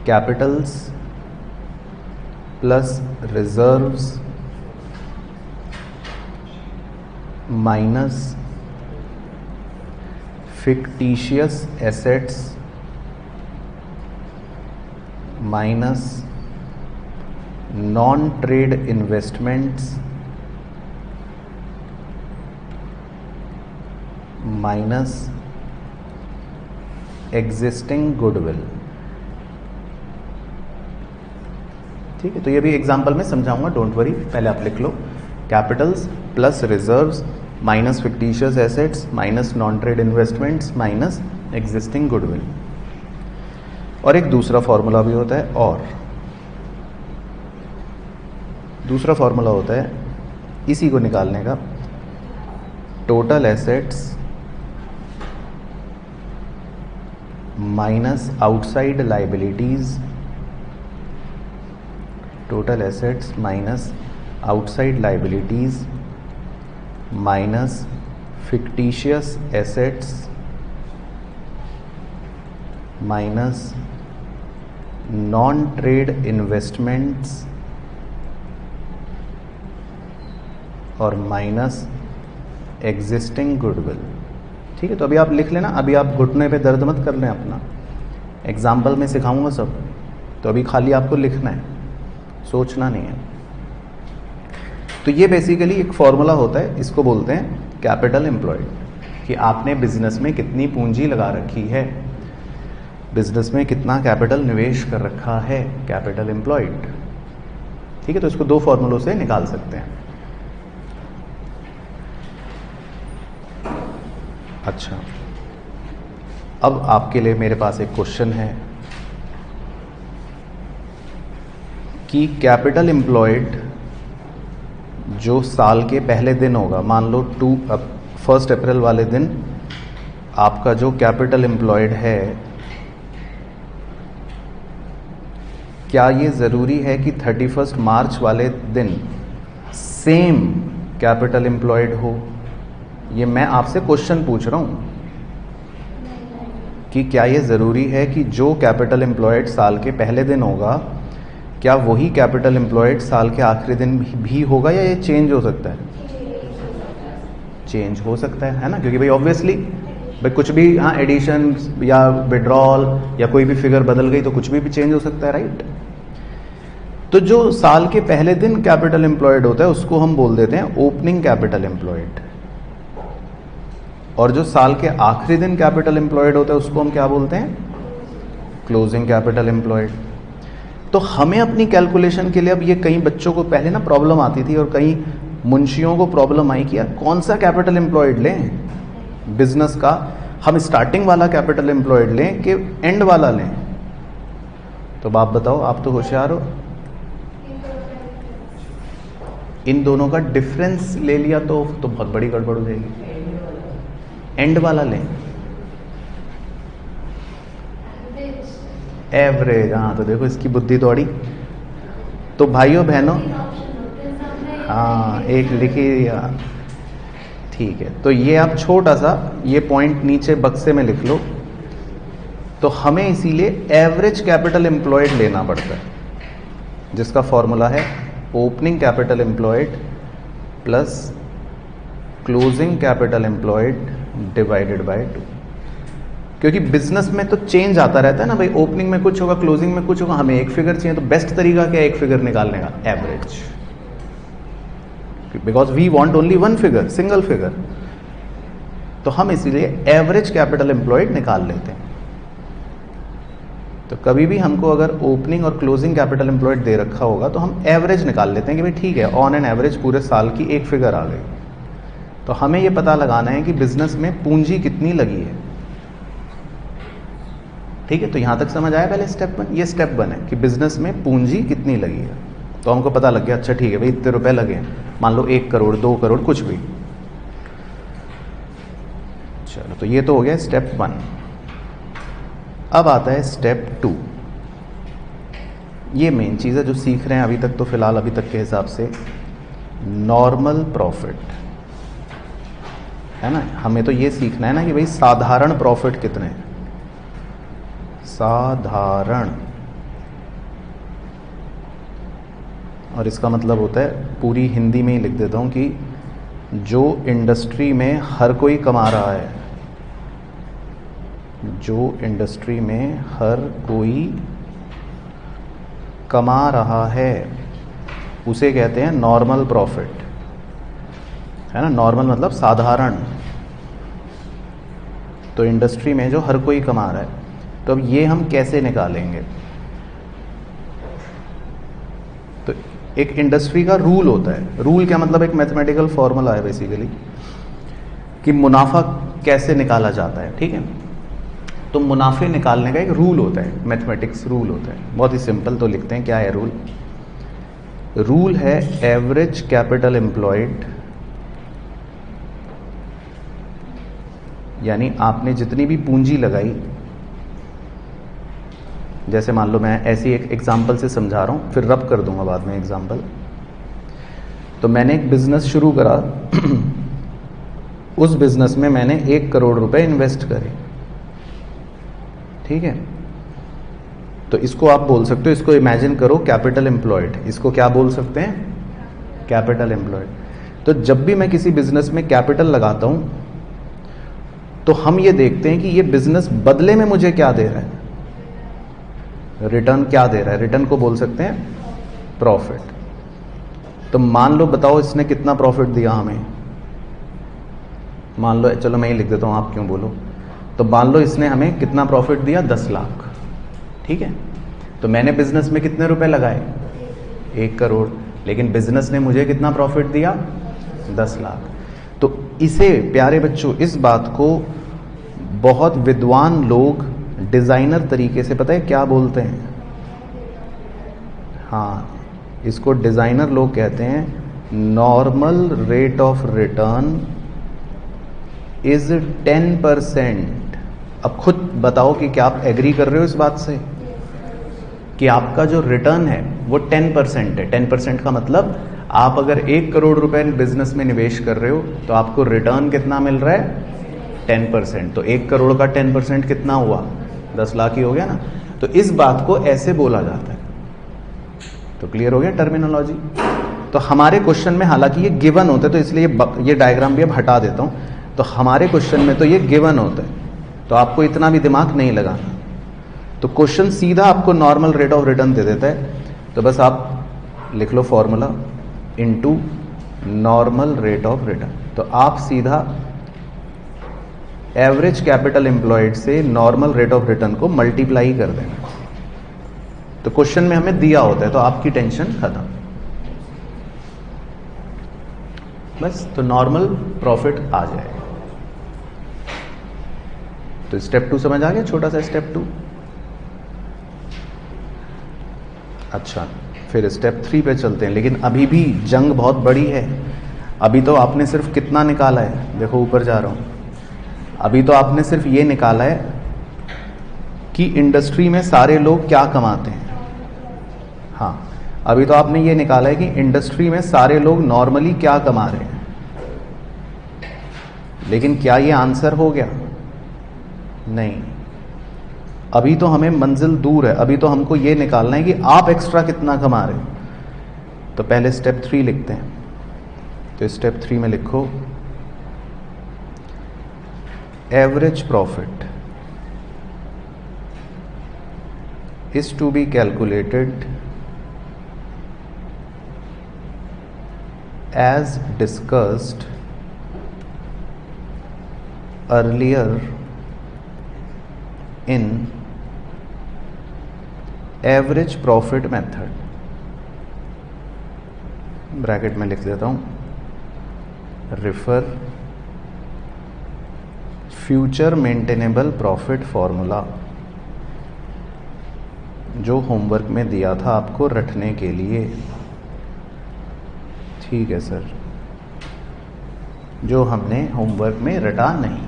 Capitals plus reserves minus fictitious assets minus non trade investments minus existing goodwill. ठीक है, तो ये भी एग्जांपल में समझाऊंगा, डोंट वरी, पहले आप लिख लो capitals plus reserves minus fictitious assets minus non trade investments minus existing goodwill. और एक दूसरा फॉर्मूला भी होता है, और दूसरा फॉर्मूला होता है इसी को निकालने का, total assets minus outside liabilities, total assets minus outside liabilities minus fictitious assets minus non trade investments और माइनस एग्जिस्टिंग गुडविल। ठीक है, तो अभी आप लिख लेना, अभी आप घुटने पे दर्द मत कर लें अपना, एग्जाम्पल में सिखाऊंगा सब। तो अभी खाली आपको लिखना है, सोचना नहीं है। तो ये बेसिकली एक फॉर्मूला होता है, इसको बोलते हैं कैपिटल एम्प्लॉयड, कि आपने बिजनेस में कितनी पूंजी लगा रखी है, बिजनेस में कितना कैपिटल निवेश कर रखा है, कैपिटल एम्प्लॉयड। ठीक है, तो इसको दो फॉर्मूलों से निकाल सकते हैं। अच्छा, अब आपके लिए मेरे पास एक क्वेश्चन है कि कैपिटल एम्प्लॉयड जो साल के पहले दिन होगा, मान लो 1 अप्रैल वाले दिन आपका जो कैपिटल एम्प्लॉयड है, क्या ये ज़रूरी है कि 31 मार्च वाले दिन सेम कैपिटल एम्प्लॉयड हो? ये मैं आपसे क्वेश्चन पूछ रहा हूँ कि क्या ये ज़रूरी है कि जो कैपिटल एम्प्लॉयड साल के पहले दिन होगा, क्या वही कैपिटल एम्प्लॉयड साल के आखिरी दिन भी होगा, या ये चेंज हो सकता है? चेंज हो सकता है ना, क्योंकि भाई ऑब्वियसली भाई कुछ भी, हाँ, एडिशन या विड्रॉल या कोई भी फिगर बदल गई तो कुछ भी चेंज हो सकता है, राइट? तो जो साल के पहले दिन कैपिटल एम्प्लॉयड होता है उसको हम बोल देते हैं ओपनिंग कैपिटल एम्प्लॉयड, और जो साल के आखिरी दिन कैपिटल एम्प्लॉयड होता है उसको हम क्या बोलते हैं? Closing capital employed. तो हमें अपनी कैलकुलेशन के लिए, अब ये कई बच्चों को पहले ना प्रॉब्लम आती थी और कई मुंशियों को प्रॉब्लम आई कि यार कौन सा कैपिटल एम्प्लॉयड लें बिजनेस का, हम स्टार्टिंग वाला कैपिटल एम्प्लॉयड लें कि एंड वाला लें? तो आप बताओ, आप तो होशियार हो, इन दोनों का डिफरेंस ले लिया तो बहुत बड़ी गड़बड़ हो जाएगी। एंड वाला लें, एवरेज। हाँ, तो देखो इसकी बुद्धि दौड़ी। तो भाइयों बहनों, हाँ, एक लिखिए, ठीक है। तो ये आप छोटा सा ये पॉइंट नीचे बक्से में लिख लो। तो हमें इसीलिए एवरेज कैपिटल एम्प्लॉयड लेना पड़ता है, जिसका फॉर्मूला है opening capital employed plus closing capital employed divided by 2। क्योंकि बिजनेस में तो चेंज आता रहता है ना भाई, ओपनिंग में कुछ होगा, क्लोजिंग में कुछ होगा, हमें एक फिगर चाहिए, तो बेस्ट तरीका क्या है एक फिगर निकालने का? Average, because we want only one figure, single figure. तो हम इसीलिए एवरेज कैपिटल एम्प्लॉयड निकाल लेते हैं। तो कभी भी हमको अगर ओपनिंग और क्लोजिंग कैपिटल एम्प्लॉयड दे रखा होगा तो हम एवरेज निकाल लेते हैं कि भाई ठीक है, ऑन एन एवरेज पूरे साल की एक फिगर आ गई। तो हमें ये पता लगाना है कि बिजनेस में पूंजी कितनी लगी है। ठीक है, तो यहां तक समझ आया पहले स्टेप 1? ये स्टेप 1 है कि बिजनेस में पूंजी कितनी लगी है। तो हमको पता लग गया, अच्छा ठीक है भाई, इतने रुपए लगे, मान लो 1 करोड़ 2 करोड़ कुछ भी। चलो, तो ये तो हो गया स्टेप 1। अब आता है स्टेप 2। ये मेन चीज़ है जो सीख रहे हैं अभी तक, तो फिलहाल अभी तक के हिसाब से नॉर्मल प्रॉफिट है ना। हमें तो ये सीखना है ना कि भाई साधारण प्रॉफिट कितने हैं, साधारण। और इसका मतलब होता है, पूरी हिंदी में ही लिख देता हूं कि जो इंडस्ट्री में हर कोई कमा रहा है, जो इंडस्ट्री में हर कोई कमा रहा है उसे कहते हैं नॉर्मल प्रॉफिट, है ना। नॉर्मल मतलब साधारण। तो इंडस्ट्री में जो हर कोई कमा रहा है, तो अब ये हम कैसे निकालेंगे? तो एक इंडस्ट्री का रूल होता है। रूल क्या मतलब? एक मैथमेटिकल फॉर्मूला है बेसिकली कि मुनाफा कैसे निकाला जाता है। ठीक है, तो मुनाफे निकालने का एक रूल होता है, मैथमेटिक्स रूल होता है, बहुत ही सिंपल। तो लिखते हैं क्या है रूल। रूल है एवरेज कैपिटल एम्प्लॉयड, यानी आपने जितनी भी पूंजी लगाई, जैसे मान लो मैं ऐसी एक एग्जांपल से समझा रहा हूँ, फिर रब कर दूंगा बाद में एग्जांपल। तो मैंने एक बिजनेस शुरू करा, उस बिजनेस में मैंने 1 करोड़ रुपए इन्वेस्ट करे। ठीक है, तो इसको आप बोल सकते हो, इसको इमेजिन करो कैपिटल एम्प्लॉयड। इसको क्या बोल सकते हैं? Capital employed. तो जब भी मैं किसी बिजनेस में कैपिटल लगाता हूं तो हम ये देखते हैं कि ये बिजनेस बदले में मुझे क्या दे रहा है, रिटर्न क्या दे रहा है। रिटर्न को बोल सकते हैं प्रॉफिट। तो मान लो, बताओ इसने कितना प्रॉफिट दिया हमें। मान लो, चलो मैं ही लिख देता हूं, आप क्यों बोलो। तो मान लो इसने हमें कितना प्रॉफिट दिया? 10 लाख। ठीक है, तो मैंने बिजनेस में कितने रुपए लगाए? 1 करोड़, लेकिन बिजनेस ने मुझे कितना प्रॉफिट दिया? 10 लाख। तो इसे, प्यारे बच्चों, इस बात को बहुत विद्वान लोग डिजाइनर तरीके से, पता है क्या बोलते हैं? हाँ, इसको डिजाइनर लोग कहते हैं normal rate of return is 10%। अब खुद बताओ कि क्या आप एग्री कर रहे हो इस बात से कि आपका जो रिटर्न है वो 10% है। 10% का मतलब आप अगर 1 करोड़ रुपए बिजनेस में निवेश कर रहे हो तो आपको रिटर्न कितना मिल रहा है? 10%। तो 1 करोड़ का 10% कितना हुआ? 10 लाख ही हो गया ना। तो इस बात को ऐसे बोला जाता है। तो क्लियर हो गया टर्मिनोलॉजी। तो हमारे क्वेश्चन में हालांकि ये गिवन होता है, तो इसलिए ये डायग्राम भी अब हटा देता हूं। तो हमारे क्वेश्चन में तो ये गिवन होता है, तो आपको इतना भी दिमाग नहीं लगाना। तो क्वेश्चन सीधा आपको नॉर्मल रेट ऑफ रिटर्न दे देता है। तो बस आप लिख लो formula into normal rate of return. तो आप सीधा एवरेज कैपिटल एम्प्लॉयड से नॉर्मल रेट ऑफ रिटर्न को मल्टीप्लाई कर देना। तो क्वेश्चन में हमें दिया होता है, तो आपकी टेंशन खत्म। बस तो नॉर्मल प्रॉफिट आ जाएगा। तो स्टेप 2 समझ आ गया, छोटा सा स्टेप 2। अच्छा, फिर स्टेप 3 पे चलते हैं। लेकिन अभी भी जंग बहुत बड़ी है। अभी तो आपने सिर्फ कितना निकाला है, देखो ऊपर जा रहा हूं। अभी तो आपने सिर्फ ये निकाला है कि इंडस्ट्री में सारे लोग क्या कमाते हैं। हाँ, अभी तो आपने ये निकाला है कि इंडस्ट्री में सारे लोग नॉर्मली क्या कमा रहे हैं। लेकिन क्या ये आंसर हो गया? नहीं, अभी तो हमें मंजिल दूर है। अभी तो हमको ये निकालना है कि आप एक्स्ट्रा कितना कमा रहे हो। तो पहले स्टेप 3 लिखते हैं। तो स्टेप 3 में लिखो average profit is to be calculated as discussed earlier in average profit method। Bracket में लिख देता हूं, refer future maintainable profit formula, जो होमवर्क में दिया था आपको रटने के लिए। ठीक है सर, जो हमने होमवर्क में रटा नहीं।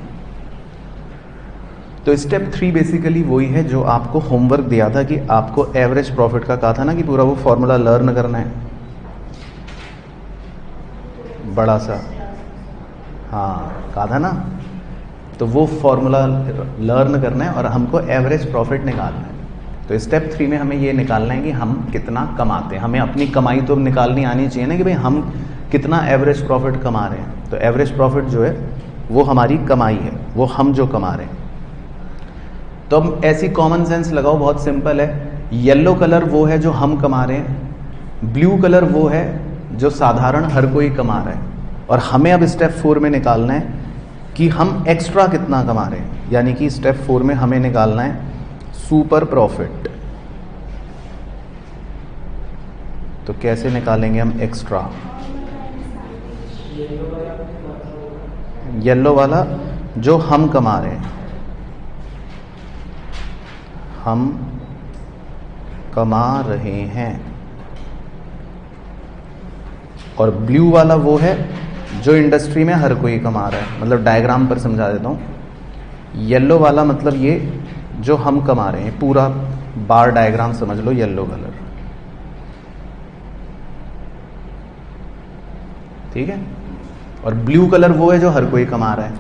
तो स्टेप 3 बेसिकली वही है जो आपको होमवर्क दिया था कि आपको एवरेज प्रॉफिट का कहा था ना कि पूरा वो फॉर्मूला लर्न करना है, बड़ा सा। हाँ, कहा था ना। तो वो फॉर्मूला लर्न करना है और हमको एवरेज प्रॉफिट निकालना है। तो स्टेप 3 में हमें ये निकालना है कि हम कितना कमाते हैं। हमें अपनी कमाई तो निकालनी आनी चाहिए ना कि भाई हम कितना एवरेज प्रॉफिट कमा रहे हैं। तो एवरेज प्रॉफिट जो है वो हमारी कमाई है, वो हम जो कमा रहे हैं। तो हम ऐसी कॉमन सेंस लगाओ, बहुत सिंपल है। येलो कलर वो है जो हम कमा रहे हैं, ब्लू कलर वो है जो साधारण हर कोई कमा रहा है। और हमें अब स्टेप 4 में निकालना है कि हम एक्स्ट्रा कितना कमा रहे हैं। यानी कि स्टेप 4 में हमें निकालना है सुपर प्रॉफिट। तो कैसे निकालेंगे हम एक्स्ट्रा? येलो वाला जो हम कमा रहे हैं, हम कमा रहे हैं। और ब्लू वाला वो है जो इंडस्ट्री में हर कोई कमा रहा है। मतलब डायग्राम पर समझा देता हूं। येलो वाला मतलब ये जो हम कमा रहे हैं, पूरा बार डायग्राम समझ लो येलो कलर। ठीक है। और ब्लू कलर वो है जो हर कोई कमा रहा है।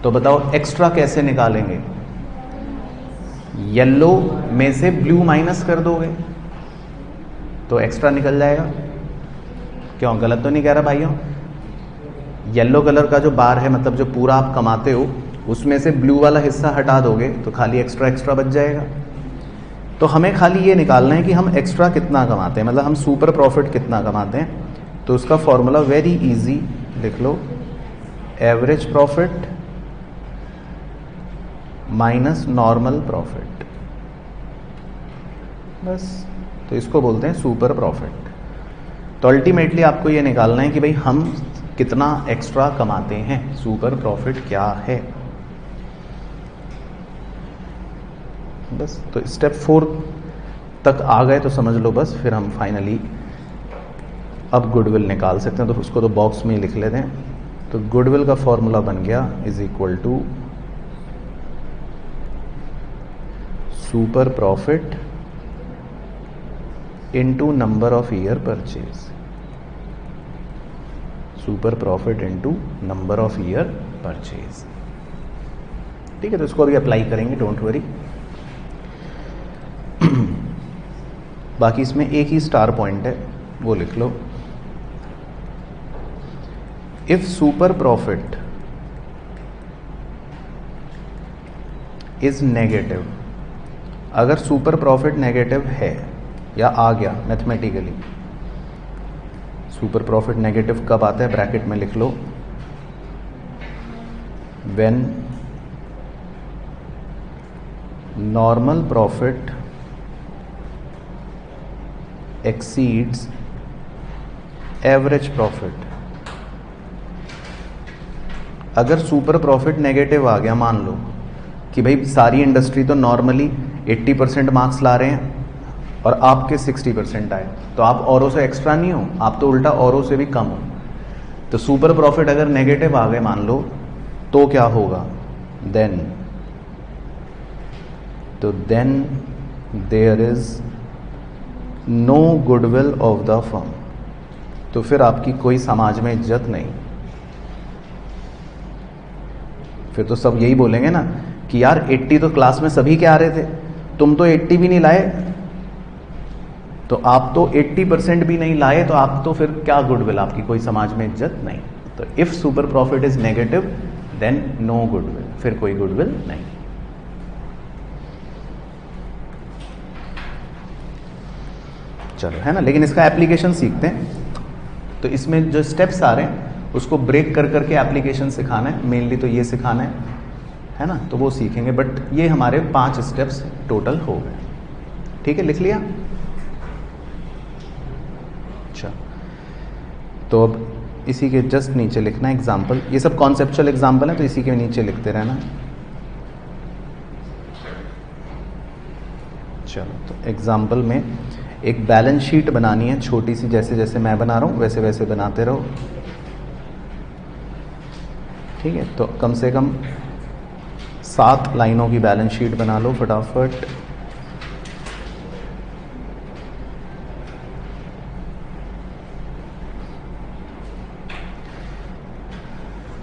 तो बताओ एक्स्ट्रा कैसे निकालेंगे? येलो में से ब्लू माइनस कर दोगे तो एक्स्ट्रा निकल जाएगा। क्यों, गलत तो नहीं कह रहा भाइयों? येलो कलर का जो बार है, मतलब जो पूरा आप कमाते हो, उसमें से ब्लू वाला हिस्सा हटा दोगे तो खाली एक्स्ट्रा एक्स्ट्रा बच जाएगा। तो हमें खाली ये निकालना है कि हम एक्स्ट्रा कितना कमाते हैं, मतलब हम सुपर प्रॉफिट कितना कमाते हैं। तो उसका फॉर्मूला वेरी इजी, लिख लो average profit minus normal profit. बस, तो इसको बोलते हैं सुपर प्रॉफिट। तो अल्टीमेटली आपको ये निकालना है कि भाई हम कितना एक्स्ट्रा कमाते हैं, सुपर प्रॉफिट क्या है। बस, तो स्टेप 4 तक आ गए तो समझ लो बस। फिर हम फाइनली अब गुडविल निकाल सकते हैं। तो उसको तो बॉक्स में ही लिख लेते हैं। तो गुडविल का फॉर्मूला बन गया is equal to super profit into number of year purchase. Super profit into number of year purchase. ठीक है, तो इसको अभी अप्लाई करेंगे, डोंट वरी। बाकी इसमें एक ही स्टार पॉइंट है, वो लिख लो। If super profit is negative, अगर सुपर प्रॉफिट नेगेटिव है या आ गया मैथमेटिकली, सुपर प्रॉफिट नेगेटिव कब आता है, ब्रैकेट में लिख लो, when normal profit exceeds average profit. अगर सुपर प्रॉफिट नेगेटिव आ गया, मान लो कि भाई सारी इंडस्ट्री तो नॉर्मली 80% मार्क्स ला रहे हैं और आपके 60% आए, तो आप औरों से एक्स्ट्रा नहीं हो, आप तो उल्टा औरों से भी कम हो। तो सुपर प्रॉफिट अगर नेगेटिव आ गए मान लो, तो क्या होगा, then there is no goodwill of the firm. तो फिर आपकी कोई समाज में इज्जत नहीं। फिर तो सब यही बोलेंगे ना कि यार 80 तो क्लास में सभी के आ रहे थे, तुम तो 80 भी नहीं लाए, तो आप तो 80% भी नहीं लाए, तो आप तो फिर क्या गुडविल, आपकी कोई समाज में इज्जत नहीं। तो if super profit is negative then no goodwill, फिर कोई गुडविल नहीं। चलो, है ना, लेकिन इसका एप्लीकेशन सीखते हैं। तो इसमें जो स्टेप्स आ रहे हैं उसको ब्रेक कर करके एप्लीकेशन सिखाना है, मेनली तो ये सिखाना है ना, तो वो सीखेंगे। बट ये हमारे 5 स्टेप्स टोटल हो गए। ठीक है, लिख लिया। अच्छा, तो अब इसी के जस्ट नीचे लिखना एग्जाम्पल। ये सब कॉन्सेप्चुअल एग्जाम्पल है, तो इसी के नीचे लिखते रहना। चलो, तो एग्जाम्पल में एक बैलेंस शीट बनानी है छोटी सी, जैसे जैसे मैं बना रहा हूँ वैसे वैसे बनाते रहो। ठीक है, तो कम से कम 7 लाइनों की बैलेंस शीट बना लो फटाफट।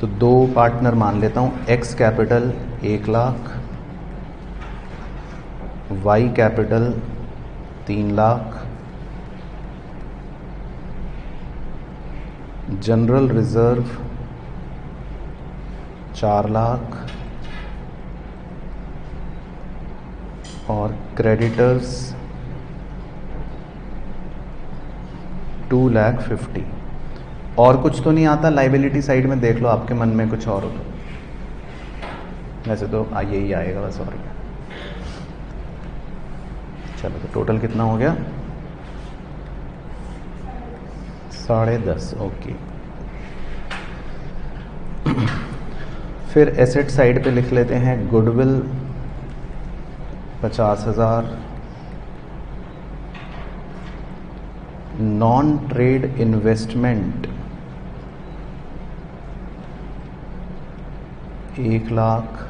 तो 2 पार्टनर मान लेता हूँ। X capital 1 lakh, Y capital 3 lakh, general reserve 4 lakh और क्रेडिटर्स 2,50,000। और कुछ तो नहीं आता लाइबिलिटी साइड में, देख लो आपके मन में कुछ और हो तो। वैसे तो यही आएगा बस, और क्या। चलो, तो टोटल कितना हो गया, 10.5। ओके, फिर एसेट साइड पे लिख लेते हैं goodwill 50,000, non trade investment 1 lakh,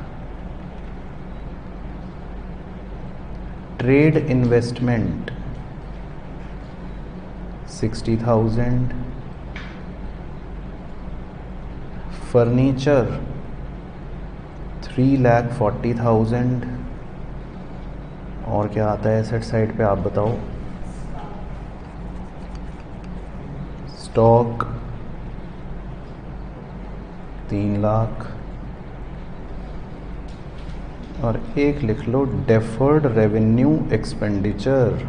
trade investment 60,000, furniture 3,40,000। और क्या आता है एसेट साइड पे, आप बताओ। स्टॉक 3 लाख और एक लिख लो डेफर्ड रेवेन्यू एक्सपेंडिचर।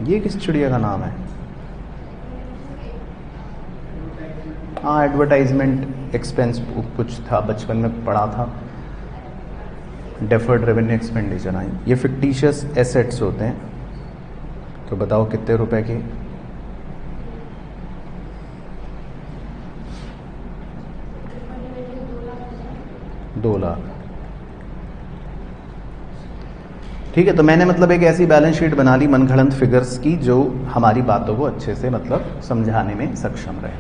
ये किस चिड़िया का नाम है? हाँ, एडवर्टाइजमेंट एक्सपेंस कुछ था, बचपन में पढ़ा था। डेफर्ड रेवेन्यू एक्सपेंडिचर, हाँ, ये फिक्टिशियस एसेट्स होते हैं। तो बताओ कितने रुपए के? 2 लाख। ठीक है, तो मैंने मतलब एक ऐसी बैलेंस शीट बना ली मनगढ़ंत फिगर्स की, जो हमारी बातों को अच्छे से मतलब समझाने में सक्षम रहे।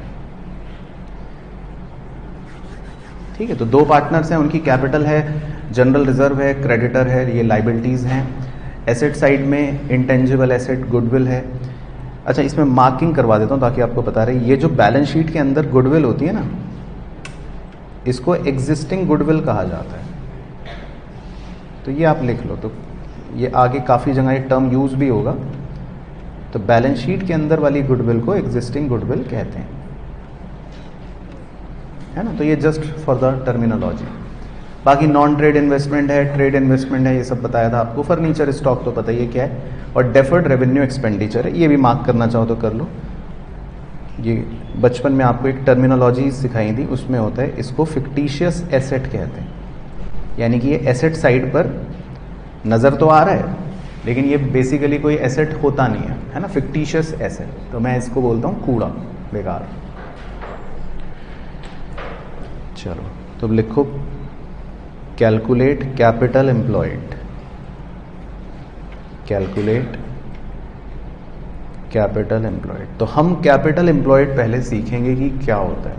ठीक है, तो 2 पार्टनर्स हैं, उनकी कैपिटल है, जनरल रिजर्व है, क्रेडिटर है, ये लाइबिलिटीज़ हैं। एसेट साइड में इंटेंजिबल एसेट गुडविल है, अच्छा, इसमें मार्किंग करवा देता हूँ ताकि आपको पता रहे, ये जो बैलेंस शीट के अंदर गुडविल होती है ना, इसको एग्जिस्टिंग गुडविल कहा जाता है। तो ये आप लिख लो, तो ये आगे काफ़ी जगह ये टर्म यूज़ भी होगा। तो बैलेंस शीट के अंदर वाली गुडविल को एग्जिस्टिंग गुडविल कहते हैं, है ना। तो ये जस्ट फॉर द टर्मिनोलॉजी। बाकी नॉन ट्रेड इन्वेस्टमेंट है, ट्रेड इन्वेस्टमेंट है, ये सब बताया था आपको। फर्नीचर स्टॉक तो पता ही है क्या है, और डेफर्ड रेवेन्यू एक्सपेंडिचर है, ये भी मार्क करना चाहो तो कर लो। ये बचपन में आपको एक टर्मिनोलॉजी सिखाई थी, उसमें होता है, इसको फिक्टिशियस एसेट कहते हैं। यानी कि ये एसेट साइड पर नज़र तो आ रहा है, लेकिन ये बेसिकली कोई एसेट होता नहीं है ना, फिक्टिशियस एसेट। तो मैं इसको बोलता हूँ कूड़ा, बेकार। चलो, तो लिखो calculate capital employed, calculate capital employed. तो हम कैपिटल एम्प्लॉयड पहले सीखेंगे कि क्या होता है,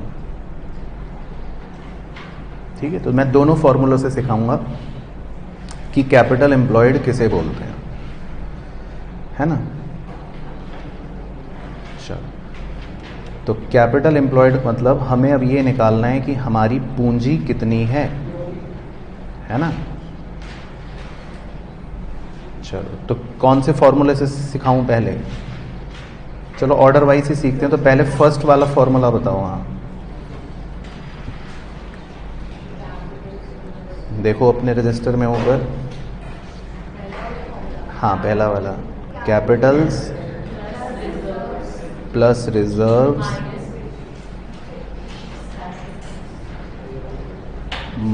ठीक है। तो मैं दोनों फॉर्मूलों से सिखाऊंगा कि कैपिटल एम्प्लॉयड किसे बोलते हैं, है ना। चलो, तो कैपिटल एम्प्लॉयड मतलब हमें अब ये निकालना है कि हमारी पूंजी कितनी है ना। चलो, तो कौन से फॉर्मूले से सिखाऊं पहले? चलो ऑर्डर वाइज ही सीखते हैं। तो पहले फर्स्ट वाला फॉर्मूला बताओ। हाँ, देखो अपने रजिस्टर में ऊपर, हाँ पहला वाला, कैपिटल्स प्लस रिजर्व्स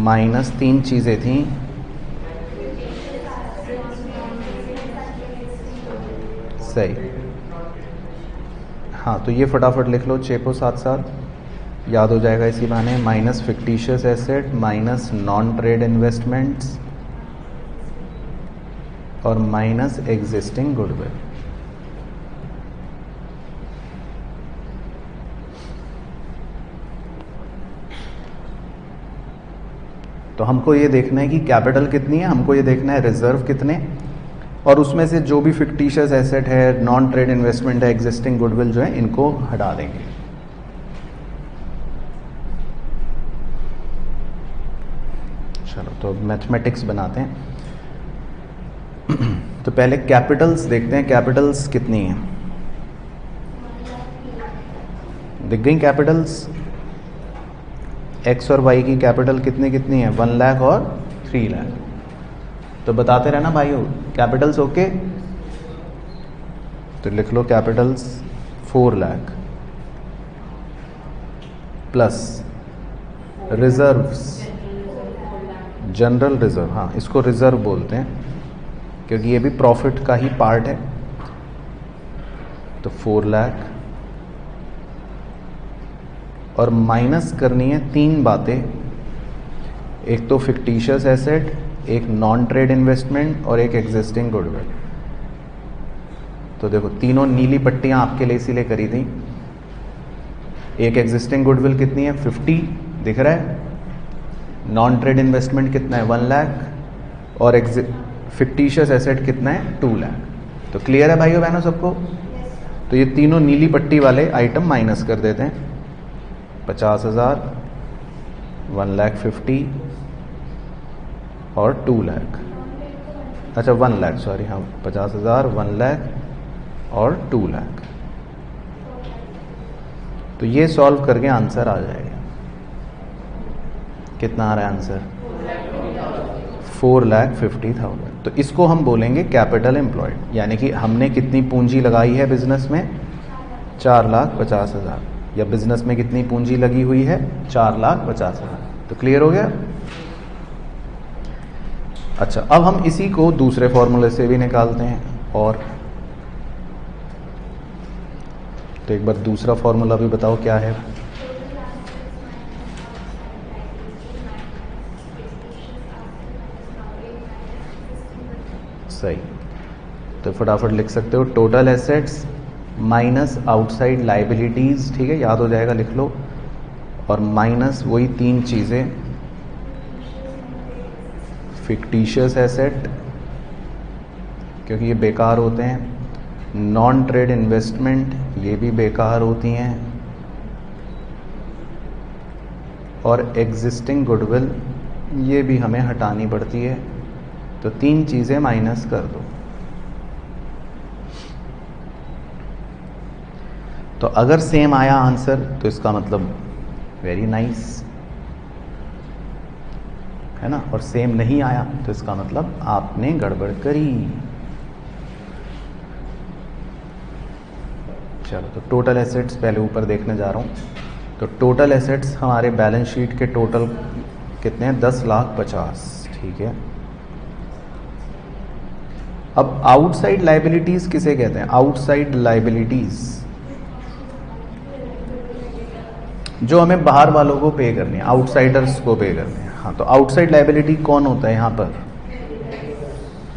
माइनस 3 चीज़ें थी, सही। हाँ, तो ये फटाफट लिख लो, चेपो साथ साथ, याद हो जाएगा इसी बहाने। Minus fictitious asset minus non trade investments और माइनस एग्जिस्टिंग गुडविल। तो हमको ये देखना है कि कैपिटल कितनी है, हमको ये देखना है रिजर्व कितने, और उसमें से जो भी फिक्टिशियस एसेट है, नॉन ट्रेड इन्वेस्टमेंट है, एग्जिस्टिंग गुडविल जो है, इनको हटा देंगे। चलो, तो मैथमेटिक्स बनाते हैं। तो पहले कैपिटल्स देखते हैं, कैपिटल्स कितनी है। दिख गई कैपिटल्स, एक्स और वाई की कैपिटल कितनी कितनी है, 1 लाख और 3 लाख। तो बताते रहना भाइयों, कैपिटल्स ओके। तो लिख लो capitals 4 lakh plus reserves, general reserve, हाँ इसको रिजर्व बोलते हैं क्योंकि ये भी प्रॉफिट का ही पार्ट है। तो 4 लाख, और माइनस करनी है 3 बातें, एक तो फिक्टिशियस एसेट, एक नॉन ट्रेड इन्वेस्टमेंट और एक एग्जिस्टिंग गुडविल। तो देखो तीनों नीली पट्टियां आपके लिए इसीलिए करी थी। एक एग्जिस्टिंग गुडविल कितनी है, 50 दिख रहा है, नॉन ट्रेड इन्वेस्टमेंट कितना है 1 लाख, और फिक्टिशियस एसेट कितना है 2 लाख। तो क्लियर है भाइयों बहनों सबको। तो ये तीनों नीली पट्टी वाले आइटम माइनस कर देते हैं। 50,000, 1,50,000 और 2 लाख, अच्छा 1 लाख, सॉरी, हाँ 50,000, 1 लाख और 2 लाख। तो ये सॉल्व करके आंसर आ जाएगा। कितना आ रहा है आंसर, 4,50,000। तो इसको हम बोलेंगे कैपिटल एम्प्लॉयड, यानी कि हमने कितनी पूंजी लगाई है बिजनेस में, 4,50,000, या बिजनेस में कितनी पूंजी लगी हुई है, 4,50,000। तो क्लियर हो गया। अच्छा, अब हम इसी को दूसरे फॉर्मूले से भी निकालते हैं। और तो एक बार दूसरा फॉर्मूला भी बताओ क्या है। सही, तो फटाफट लिख सकते हो, total assets minus outside liabilities, ठीक है, याद हो जाएगा, लिख लो, और माइनस वही 3 चीज़ें, फिक्टिशियस एसेट क्योंकि ये बेकार होते हैं, नॉन ट्रेड इन्वेस्टमेंट ये भी बेकार होती हैं, और एग्जिस्टिंग गुडविल ये भी हमें हटानी पड़ती है। तो 3 चीज़ें माइनस कर दो। तो अगर सेम आया आंसर तो इसका मतलब वेरी नाइस है ना, और सेम नहीं आया तो इसका मतलब आपने गड़बड़ करी। चलो, तो टोटल एसेट्स पहले ऊपर देखने जा रहा हूँ। तो टोटल एसेट्स हमारे बैलेंस शीट के टोटल कितने हैं? 10,50,000। ठीक है। अब आउटसाइड लाइबिलिटीज किसे कहते हैं? आउटसाइड लाइबिलिटीज जो हमें बाहर वालों को पे करनी है, आउटसाइडर्स को पे करनी है। हाँ, तो आउटसाइड लाइबिलिटी कौन होता है यहाँ पर?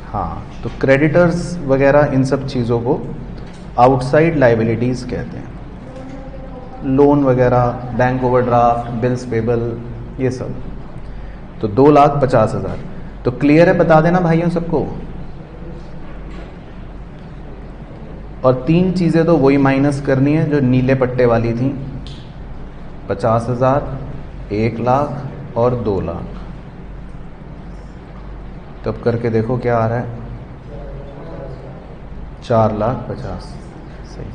हाँ, तो क्रेडिटर्स वगैरह इन सब चीज़ों को आउटसाइड लाइबिलिटीज़ कहते हैं। लोन वगैरह, बैंक ओवरड्राफ्ट, बिल्स पेबल, ये सब। तो 2,50,000। तो क्लियर है? बता देना भाइयों सबको। और 3 चीज़ें तो वही माइनस करनी है जो नीले पट्टे वाली थी, 50,000, 1,00,000 और 2,00,000। तब करके देखो क्या आ रहा है? 4,50,000। सही।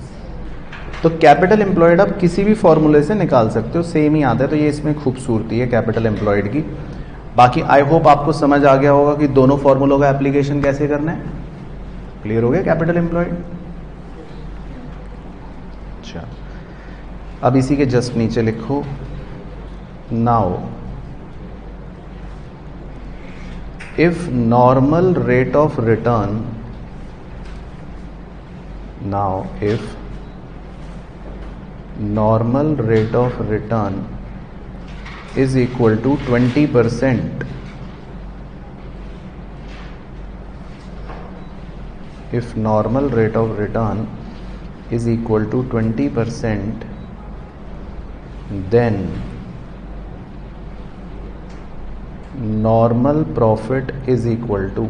तो कैपिटल एम्प्लॉयड आप किसी भी फॉर्मूले से निकाल सकते हो, सेम ही आता है। तो ये इसमें खूबसूरती है कैपिटल एम्प्लॉयड की। बाकी आई होप आपको समझ आ गया होगा कि दोनों फॉर्मूलों का एप्लीकेशन कैसे करना है। क्लियर हो गया कैपिटल एम्प्लॉयड? अच्छा, अब इसी के जस्ट नीचे लिखो, now if normal rate of return, now if normal rate of return is equal to 20%, if normal rate of return is equal to 20%, then normal profit is equal to.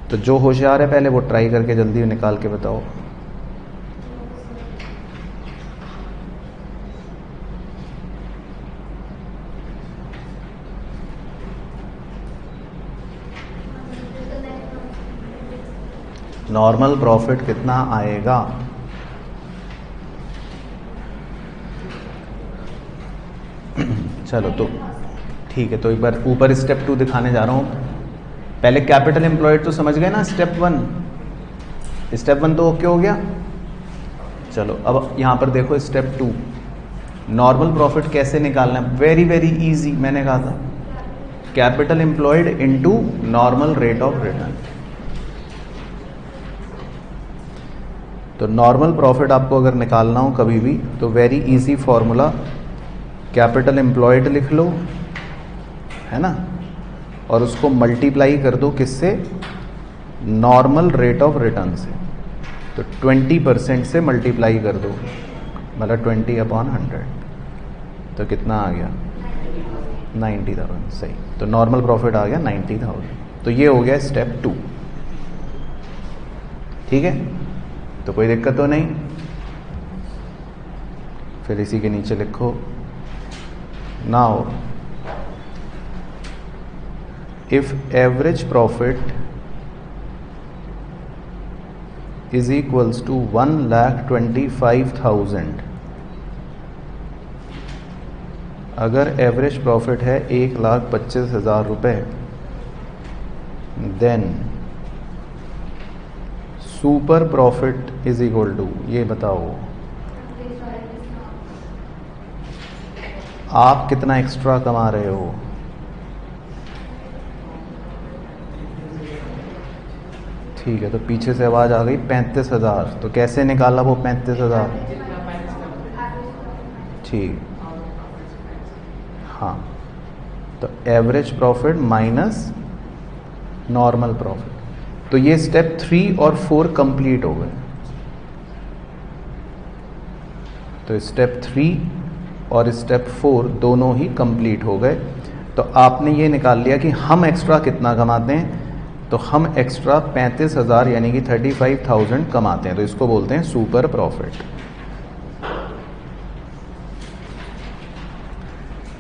तो जो होशियार है पहले वो ट्राई करके जल्दी निकाल के बताओ। नॉर्मल प्रॉफिट कितना आएगा? चलो, तो ठीक है। तो एक बार ऊपर स्टेप 2 दिखाने जा रहा हूँ। पहले कैपिटल एम्प्लॉयड तो समझ गए ना, स्टेप 1। स्टेप 1 तो ओके हो गया। चलो, अब यहाँ पर देखो स्टेप 2, नॉर्मल प्रॉफिट कैसे निकालना है? Very very easy. मैंने कहा था capital employed into normal rate of return. तो नॉर्मल प्रॉफिट आपको अगर निकालना हो कभी भी तो very easy formula, capital employed लिख लो, है ना, और उसको मल्टीप्लाई कर दो किससे? नॉर्मल रेट ऑफ रिटर्न से। तो 20% से मल्टीप्लाई कर दो, मतलब 20/100। तो कितना आ गया? 90,000। सही। तो नॉर्मल प्रॉफिट आ गया 90,000। तो ये हो गया स्टेप 2। ठीक है, तो कोई दिक्कत तो नहीं। फिर इसी के नीचे लिखो, now if average profit is equals to 1,25,000, अगर एवरेज प्रॉफिट है 1,25,000 रुपये, then super profit is equal to, ये बताओ आप कितना एक्स्ट्रा कमा रहे हो? ठीक है, तो पीछे से आवाज़ आ गई 35,000। तो कैसे निकाला वो 35,000? ठीक, हाँ। तो average profit minus normal profit. तो ये स्टेप 3 और 4 कंप्लीट हो गए। तो स्टेप 3 और स्टेप 4 दोनों ही कंप्लीट हो गए। तो आपने ये निकाल लिया कि हम एक्स्ट्रा कितना कमाते हैं। तो हम एक्स्ट्रा 35,000 यानी कि 35,000 कमाते हैं, तो इसको बोलते हैं सुपर प्रॉफिट।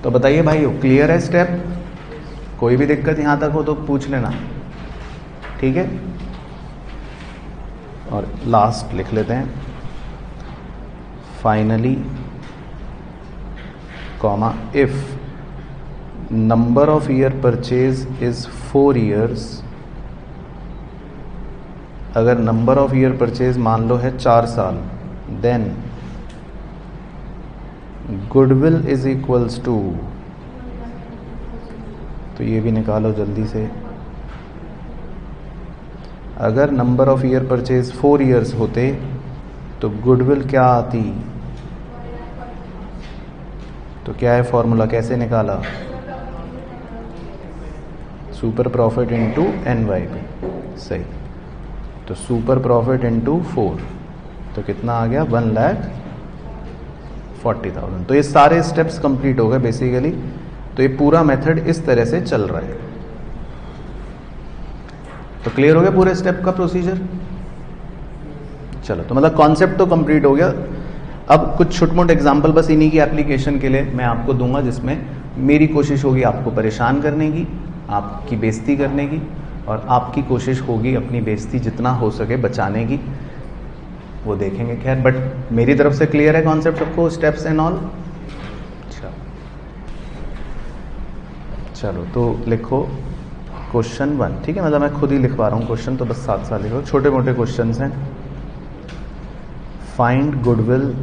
तो बताइए भाई, क्लियर है स्टेप? कोई भी दिक्कत यहां तक हो तो पूछ लेना, ठीक है। और लास्ट लिख लेते हैं, finally comma if number of year purchase is 4 years, अगर नंबर ऑफ ईयर परचेज मान लो है 4 साल, then goodwill is equals to, तो ये भी निकालो जल्दी से, अगर number of year purchase 4 years होते तो गुडविल क्या आती, तो क्या है फॉर्मूला, कैसे निकाला, सुपर प्रॉफिट इंटू NYP, सही। तो सुपर प्रॉफिट इंटू 4, तो कितना आ गया, 1,40,000। तो ये सारे स्टेप्स कंप्लीट हो गए बेसिकली। तो ये पूरा मेथड इस तरह से चल रहा है। तो क्लियर हो गया पूरे स्टेप का प्रोसीजर? चलो, तो मतलब कॉन्सेप्ट तो कंप्लीट हो गया। अब कुछ छोटे मोटे एग्जांपल बस इन्हीं की एप्लीकेशन के लिए मैं आपको दूंगा, जिसमें मेरी कोशिश होगी आपको परेशान करने की, आपकी बेइज्जती करने की, और आपकी कोशिश होगी अपनी बेइज्जती जितना हो सके बचाने की। वो देखेंगे खैर, बट मेरी तरफ से क्लियर है कॉन्सेप्ट सबको, स्टेप्स एंड ऑल। चलो तो लिखो क्वेश्चन 1, ठीक है। मतलब मैं खुद ही लिखवा रहा हूँ क्वेश्चन, तो बस साथ साथ लिखो, छोटे मोटे क्वेश्चन हैं। Find goodwill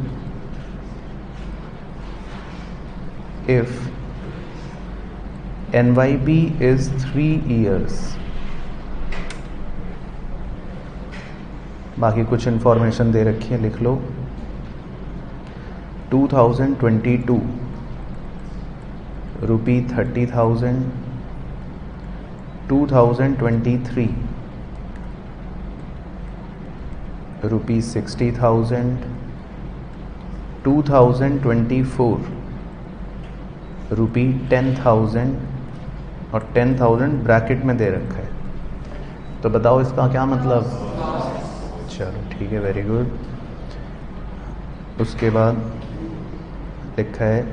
if NYP is 3 years। बाकी कुछ इंफॉर्मेशन दे रखी है, लिख लो। 2022 रुपी 30,000, 2023 रुपी 60,000, 2024 रुपी 10,000, और 10,000 ब्रैकेट में दे रखा है। तो बताओ इसका क्या मतलब। चलो ठीक है, वेरी गुड। उसके बाद लिखा है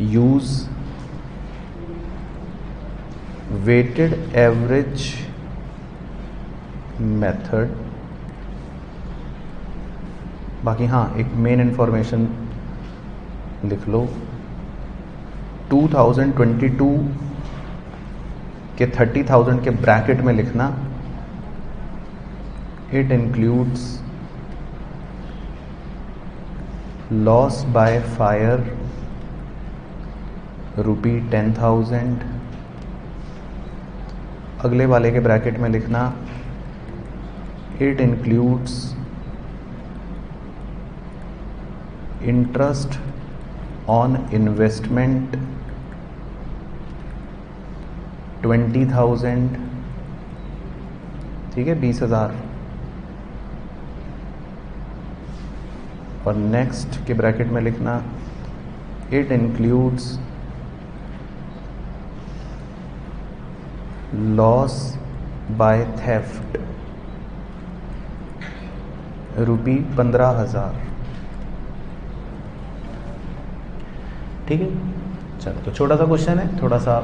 यूज वेटेड एवरेज मेथड। बाकी हाँ, एक मेन इंफॉर्मेशन लिख लो, 2022 के 30,000 के ब्रैकेट में लिखना, it includes loss by fire rupee 10,000। अगले वाले के ब्रैकेट में लिखना, it includes interest on investment 20,000, ठीक है, 20,000। और नेक्स्ट के ब्रैकेट में लिखना, it includes loss by theft rupee 15,000, ठीक है। चलो, तो छोटा सा क्वेश्चन है, थोड़ा सा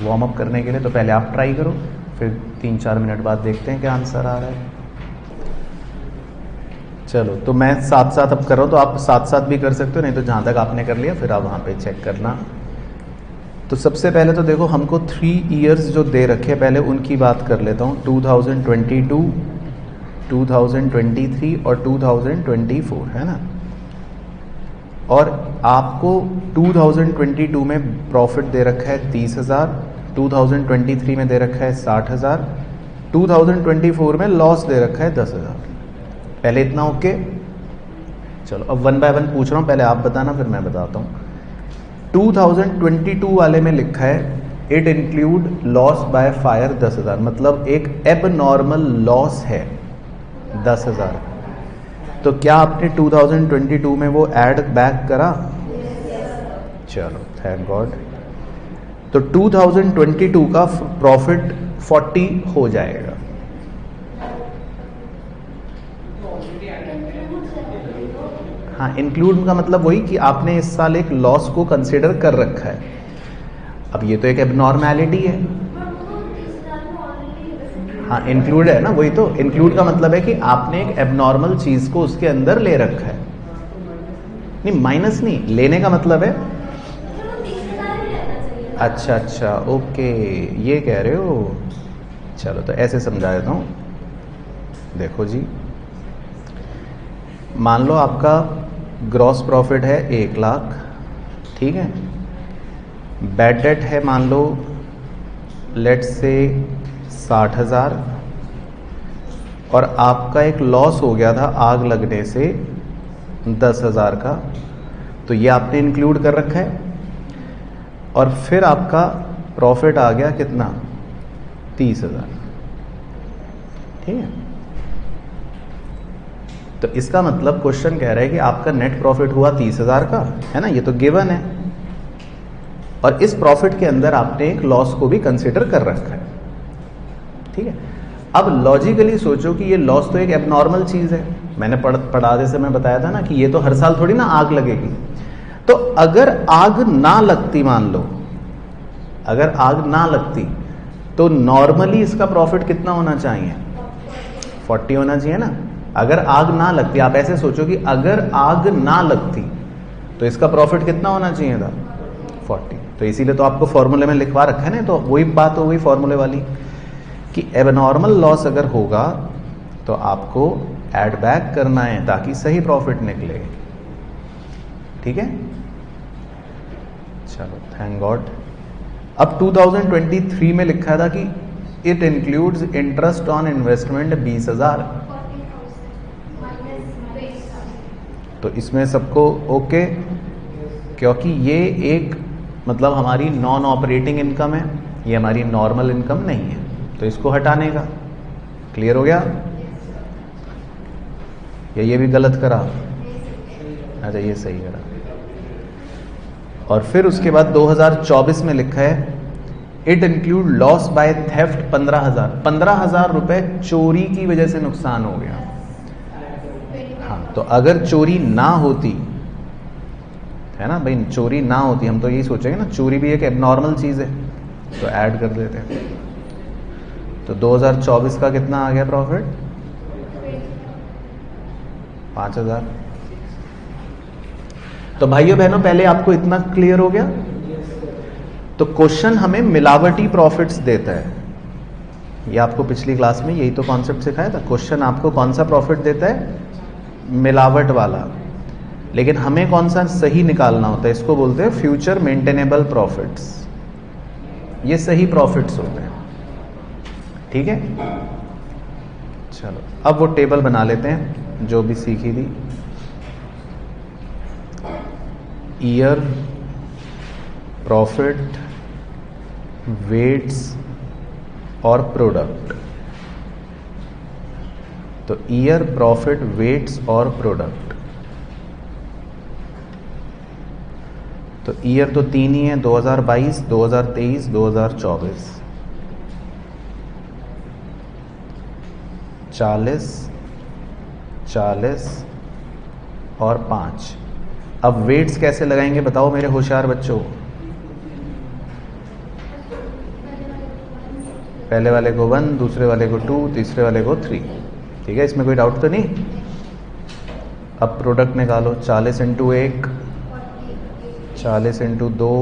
वार्म अप करने के लिए। तो पहले आप ट्राई करो, फिर 3-4 मिनट बाद देखते हैं क्या आंसर आ रहा है। चलो, तो मैं साथ साथ अब कर रहा हूँ, तो आप साथ साथ भी कर सकते हो, नहीं तो जहाँ तक आपने कर लिया फिर आप वहाँ पे चेक करना। तो सबसे पहले तो देखो, हमको 3 years जो दे रखे, पहले उनकी बात कर लेता हूँ। 2022, 2023 और 2024, है ना। और आपको 2022 में प्रॉफिट दे रखा है 30,000, 2023 में दे रखा है 60,000, 2024 में लॉस दे रखा है 10,000। पहले इतना ओके। चलो, अब 1 by 1 पूछ रहा हूँ, पहले आप बताना फिर मैं बताता हूँ। 2022 वाले में लिखा है it include loss by fire 10,000, मतलब एक एब नॉर्मल लॉस है 10,000। तो क्या आपने 2022 में वो ऐड बैक करा? चलो, थैंक गॉड। तो 2022 का प्रॉफिट 40 हो जाएगा। हाँ, इंक्लूड का मतलब वही कि आपने इस साल एक लॉस को कंसिडर कर रखा है। अब ये तो एक एबनॉर्मैलिटी है। हाँ, इंक्लूड है ना, वही तो इंक्लूड का मतलब है कि आपने एक एबनॉर्मल चीज को उसके अंदर ले रखा है। नहीं, माइनस नहीं, लेने का मतलब है। अच्छा अच्छा, ओके, ये कह रहे हो। चलो तो ऐसे समझा देता हूँ। देखो जी, मान लो आपका ग्रॉस प्रॉफिट है 1 लाख, ठीक है। बैड डेट है मान लो लेट्स से 60,000, और आपका एक लॉस हो गया था आग लगने से 10,000 का, तो ये आपने इंक्लूड कर रखा है। और फिर आपका प्रॉफिट आ गया कितना, 30,000, ठीक है। तो इसका मतलब क्वेश्चन कह रहा है कि आपका नेट प्रॉफिट हुआ 30,000 का, है ना, ये तो गिवन है। और इस प्रॉफिट के अंदर आपने एक लॉस को भी कंसिडर कर रखा है, ठीक है। अब लॉजिकली सोचो कि ये लॉस तो एक एबनॉर्मल चीज है। मैंने पढ़ाते समय बताया था ना कि ये तो हर साल थोड़ी ना आग लगेगी। तो अगर आग ना लगती, मान लो अगर आग ना लगती, तो नॉर्मली इसका प्रॉफिट कितना होना चाहिए, 40 होना चाहिए ना। अगर आग ना लगती, आप ऐसे सोचो कि अगर आग ना लगती तो इसका प्रॉफिट कितना होना चाहिए था, 40। तो इसीलिए तो आपको फॉर्मूले में लिखवा रखा है ना। तो वही बात हो गई फॉर्मूले वाली कि एबनॉर्मल लॉस अगर होगा तो आपको ऐड बैक करना है ताकि सही प्रॉफिट निकले, ठीक है। चलो, थैंक गॉड। अब 2023 में लिखा था कि it includes interest on investment 20,000। तो इसमें सबको ओके, क्योंकि ये एक मतलब हमारी नॉन ऑपरेटिंग इनकम है, ये हमारी नॉर्मल इनकम नहीं है, तो इसको हटाने का। क्लियर हो गया? या ये भी गलत करा? अच्छा, ये सही करा। और फिर उसके बाद 2024 में लिखा है it include loss by theft 15,000 रुपए चोरी की वजह से नुकसान हो गया। हाँ, तो अगर चोरी ना होती, है ना भाई, चोरी ना होती, हम तो यही सोचेंगे ना, चोरी भी एक एबनॉर्मल चीज है, तो ऐड कर देते हैं। तो 2024 का कितना आ गया प्रॉफिट, 5,000। तो भाइयों बहनों, पहले आपको इतना क्लियर हो गया। तो क्वेश्चन हमें मिलावटी प्रॉफिट्स देता है। ये आपको पिछली क्लास में यही तो कॉन्सेप्ट सिखाया था। क्वेश्चन आपको कौन सा प्रॉफिट देता है, मिलावट वाला। लेकिन हमें कौन सा सही निकालना होता है, इसको बोलते हैं फ्यूचर मेंटेनेबल प्रॉफिट्स। ये सही प्रॉफिट्स होते हैं, ठीक है। चलो, अब वो टेबल बना लेते हैं जो भी सीखी थी। ईयर, प्रॉफिट, वेट्स और प्रोडक्ट। तो ईयर, प्रॉफिट, वेट्स और प्रोडक्ट। तो ईयर तो 3 ही है, 2022, 2023, 2024। 40, 40 और 5। अब वेट्स कैसे लगाएंगे बताओ मेरे होशियार बच्चों। पहले वाले को 1, दूसरे वाले को 2, तीसरे वाले को 3, ठीक है। इसमें कोई डाउट तो नहीं। अब प्रोडक्ट निकालो, 40 इंटू 1, 40 इंटू 2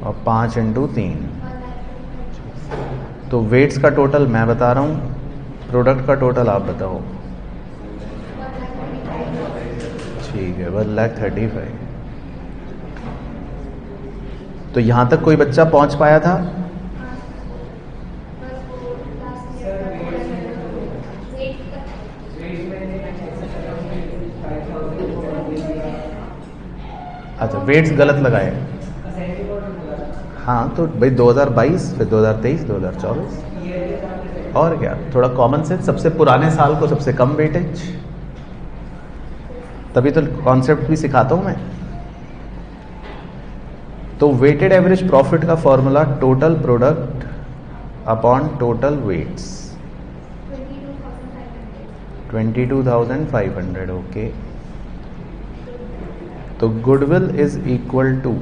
और 5 इंटू 3। तो वेट्स का टोटल मैं बता रहा हूँ, प्रोडक्ट का टोटल आप बताओ। ठीक है, 1,35,000। तो यहां तक कोई बच्चा पहुंच पाया था? अच्छा, वेट्स गलत लगाए। हाँ, तो भाई 2022, फिर 2023, 2024। और क्या, थोड़ा कॉमन सेंस। सबसे पुराने साल को सबसे कम वेटेज, तभी तो कॉन्सेप्ट भी सिखाता हूं मैं। तो वेटेड एवरेज प्रॉफिट का formula total product upon total weights 22,500. Okay, तो goodwill is equal to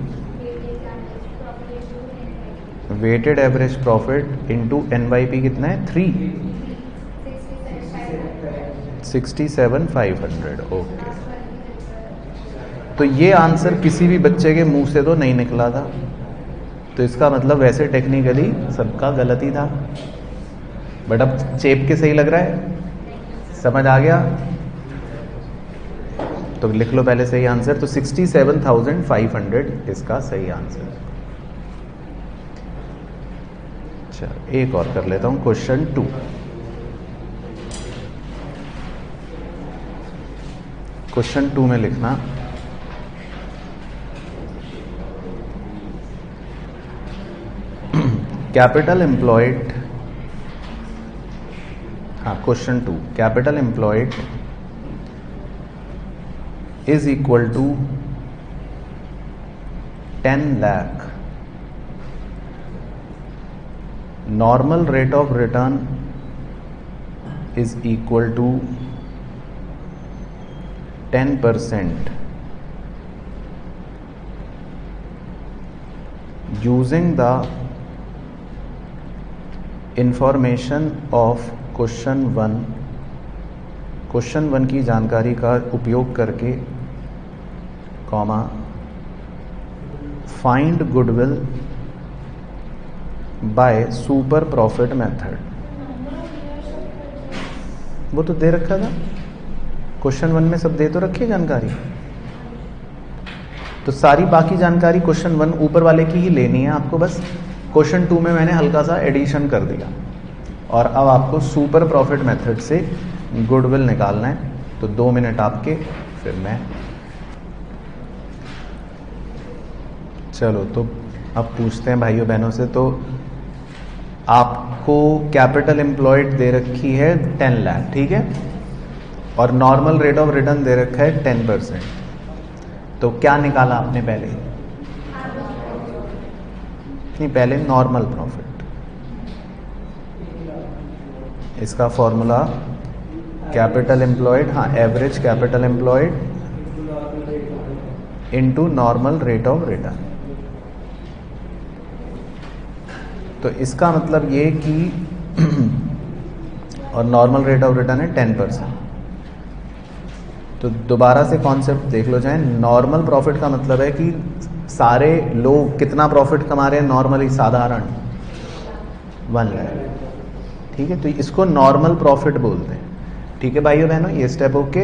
weighted average profit into NYP कितना है 3 67,500. ओके, तो ये आंसर किसी भी बच्चे के मुंह से तो नहीं निकला था, तो इसका मतलब वैसे टेक्निकली सबका गलत ही था, बट अब चेप के सही लग रहा है, समझ आ गया? तो लिख लो पहले सही आंसर, तो 67,500 इसका सही आंसर। चलो एक और कर लेता हूं, क्वेश्चन 2। क्वेश्चन 2 में लिखना कैपिटल एम्प्लॉयड, हाँ question 2, capital employed is equal to 10 lakh, normal rate of return is equal to 10% using the information of question 1, question 1 की जानकारी का उपयोग करके, comma find goodwill by super profit method. वो तो दे रखा था क्वेश्चन 1 में, सब दे तो रखी है जानकारी, तो सारी बाकी जानकारी क्वेश्चन 1 ऊपर वाले की ही लेनी है आपको, बस क्वेश्चन 2 में मैंने हल्का सा एडिशन कर दिया, और अब आपको सुपर प्रॉफिट मेथड से गुडविल निकालना है। तो 2 मिनट आपके, फिर मैं, चलो तो अब पूछते हैं भाइयों बहनों से। तो आपको कैपिटल एम्प्लॉयड दे रखी है 10 लाख, ठीक है, और नॉर्मल रेट ऑफ रिटर्न दे रखा है 10%, तो क्या निकाला आपने पहले? नहीं, पहले नॉर्मल प्रॉफिट, इसका फॉर्मूला कैपिटल एम्प्लॉयड, हाँ average capital employed into normal rate of return. तो इसका मतलब ये कि और नॉर्मल रेट ऑफ रिटर्न है 10%। तो दोबारा से कॉन्सेप्ट देख लो चाहे, नॉर्मल प्रॉफिट का मतलब है कि सारे लोग कितना प्रॉफिट कमा रहे हैं नॉर्मली, साधारण 1 लाख, ठीक है, तो इसको नॉर्मल प्रॉफिट बोलते हैं। ठीक है भाइयों बहनों, ये स्टेप ओके।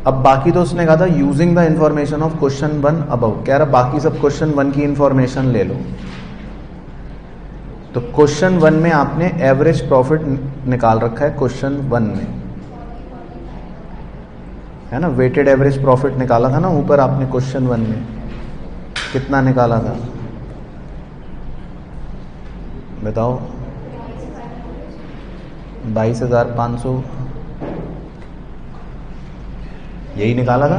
अब बाकी तो उसने कहा था using the information of question 1 above, कह रहा बाकी सब क्वेश्चन 1 की इंफॉर्मेशन ले लो। तो क्वेश्चन 1 में आपने एवरेज प्रॉफिट निकाल रखा है, क्वेश्चन 1 में है ना, वेटेड एवरेज प्रॉफिट निकाला था ना ऊपर आपने क्वेश्चन 1 में, कितना निकाला था बताओ? 22,500 यही निकाला था,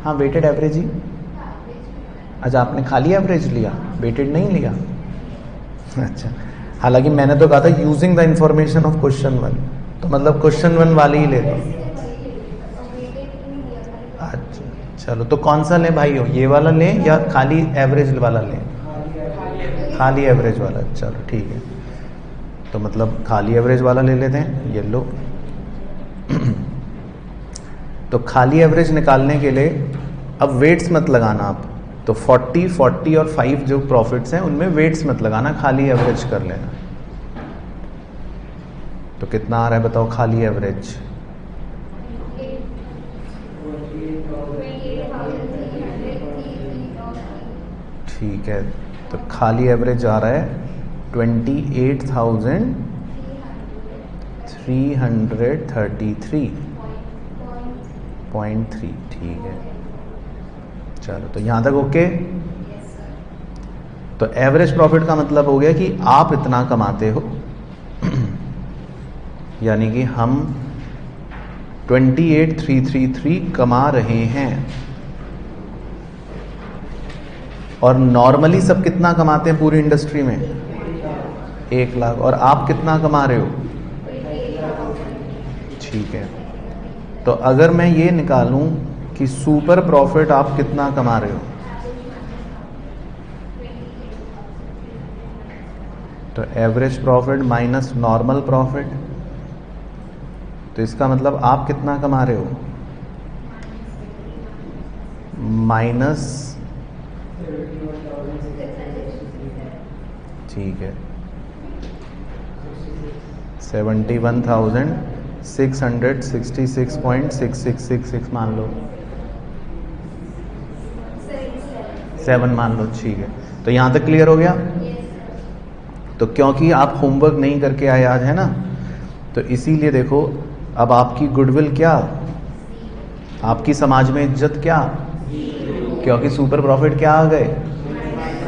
हाँ वेटेड एवरेज ही। अच्छा आपने खाली एवरेज लिया, वेटेड नहीं लिया? अच्छा, हालांकि मैंने तो कहा था using the information of question 1, तो मतलब क्वेश्चन 1 वाली ही ले लो। अच्छा चलो, तो कौन सा लें भाई हो, ये वाला लें या खाली एवरेज वाला लें? खाली एवरेज वाला, चलो ठीक है, तो मतलब खाली एवरेज वाला ले लेते हैं, ये लो। तो खाली एवरेज निकालने के लिए अब वेट्स मत लगाना आप, तो 40, 40 और 5 जो प्रॉफिट्स हैं उनमें वेट्स मत लगाना, खाली एवरेज कर लेना। तो कितना आ रहा है बताओ खाली एवरेज? ठीक है, तो खाली एवरेज आ रहा है 28,333.3, ठीक है। चलो तो यहाँ तक ओके। तो एवरेज प्रॉफिट का मतलब हो गया कि आप इतना कमाते हो, यानी कि हम 28,333 कमा रहे हैं, और नॉर्मली सब कितना कमाते हैं पूरी इंडस्ट्री में? 1 लाख। और आप कितना कमा रहे हो? ठीक है, तो अगर मैं ये निकालूं कि सुपर प्रॉफिट आप कितना कमा रहे हो, तो average profit minus normal profit, तो इसका मतलब आप कितना कमा रहे हो? माइनस, ठीक है, 71,666.666 मान लो, 7 मान लो, ठीक है। तो यहाँ तक क्लियर हो गया? तो क्योंकि आप होमवर्क नहीं करके आए आज, है ना, तो इसीलिए देखो अब आपकी गुडविल क्या, आपकी समाज में इज्जत क्या, क्योंकि सुपर प्रॉफिट क्या आ गए?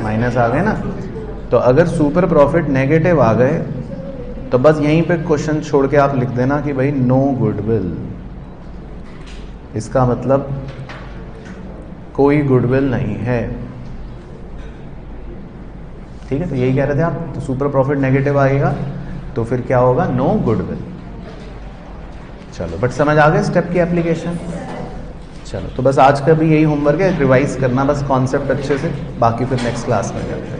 माइनस आ गए ना। तो अगर सुपर प्रॉफिट नेगेटिव आ गए तो बस यहीं पे क्वेश्चन छोड़ के आप लिख देना कि भाई नो गुडविल। इसका मतलब कोई गुडविल नहीं है। ठीक है, तो यही कह रहे थे आप। तो सुपर प्रॉफिट नेगेटिव आएगा तो फिर क्या होगा? No goodwill. चलो, बट समझ आ गए स्टेप की एप्लीकेशन? चलो, तो बस आज का भी यही होमवर्क है, रिवाइज करना बस कॉन्सेप्ट अच्छे से, बाकी फिर नेक्स्ट क्लास में करते हैं।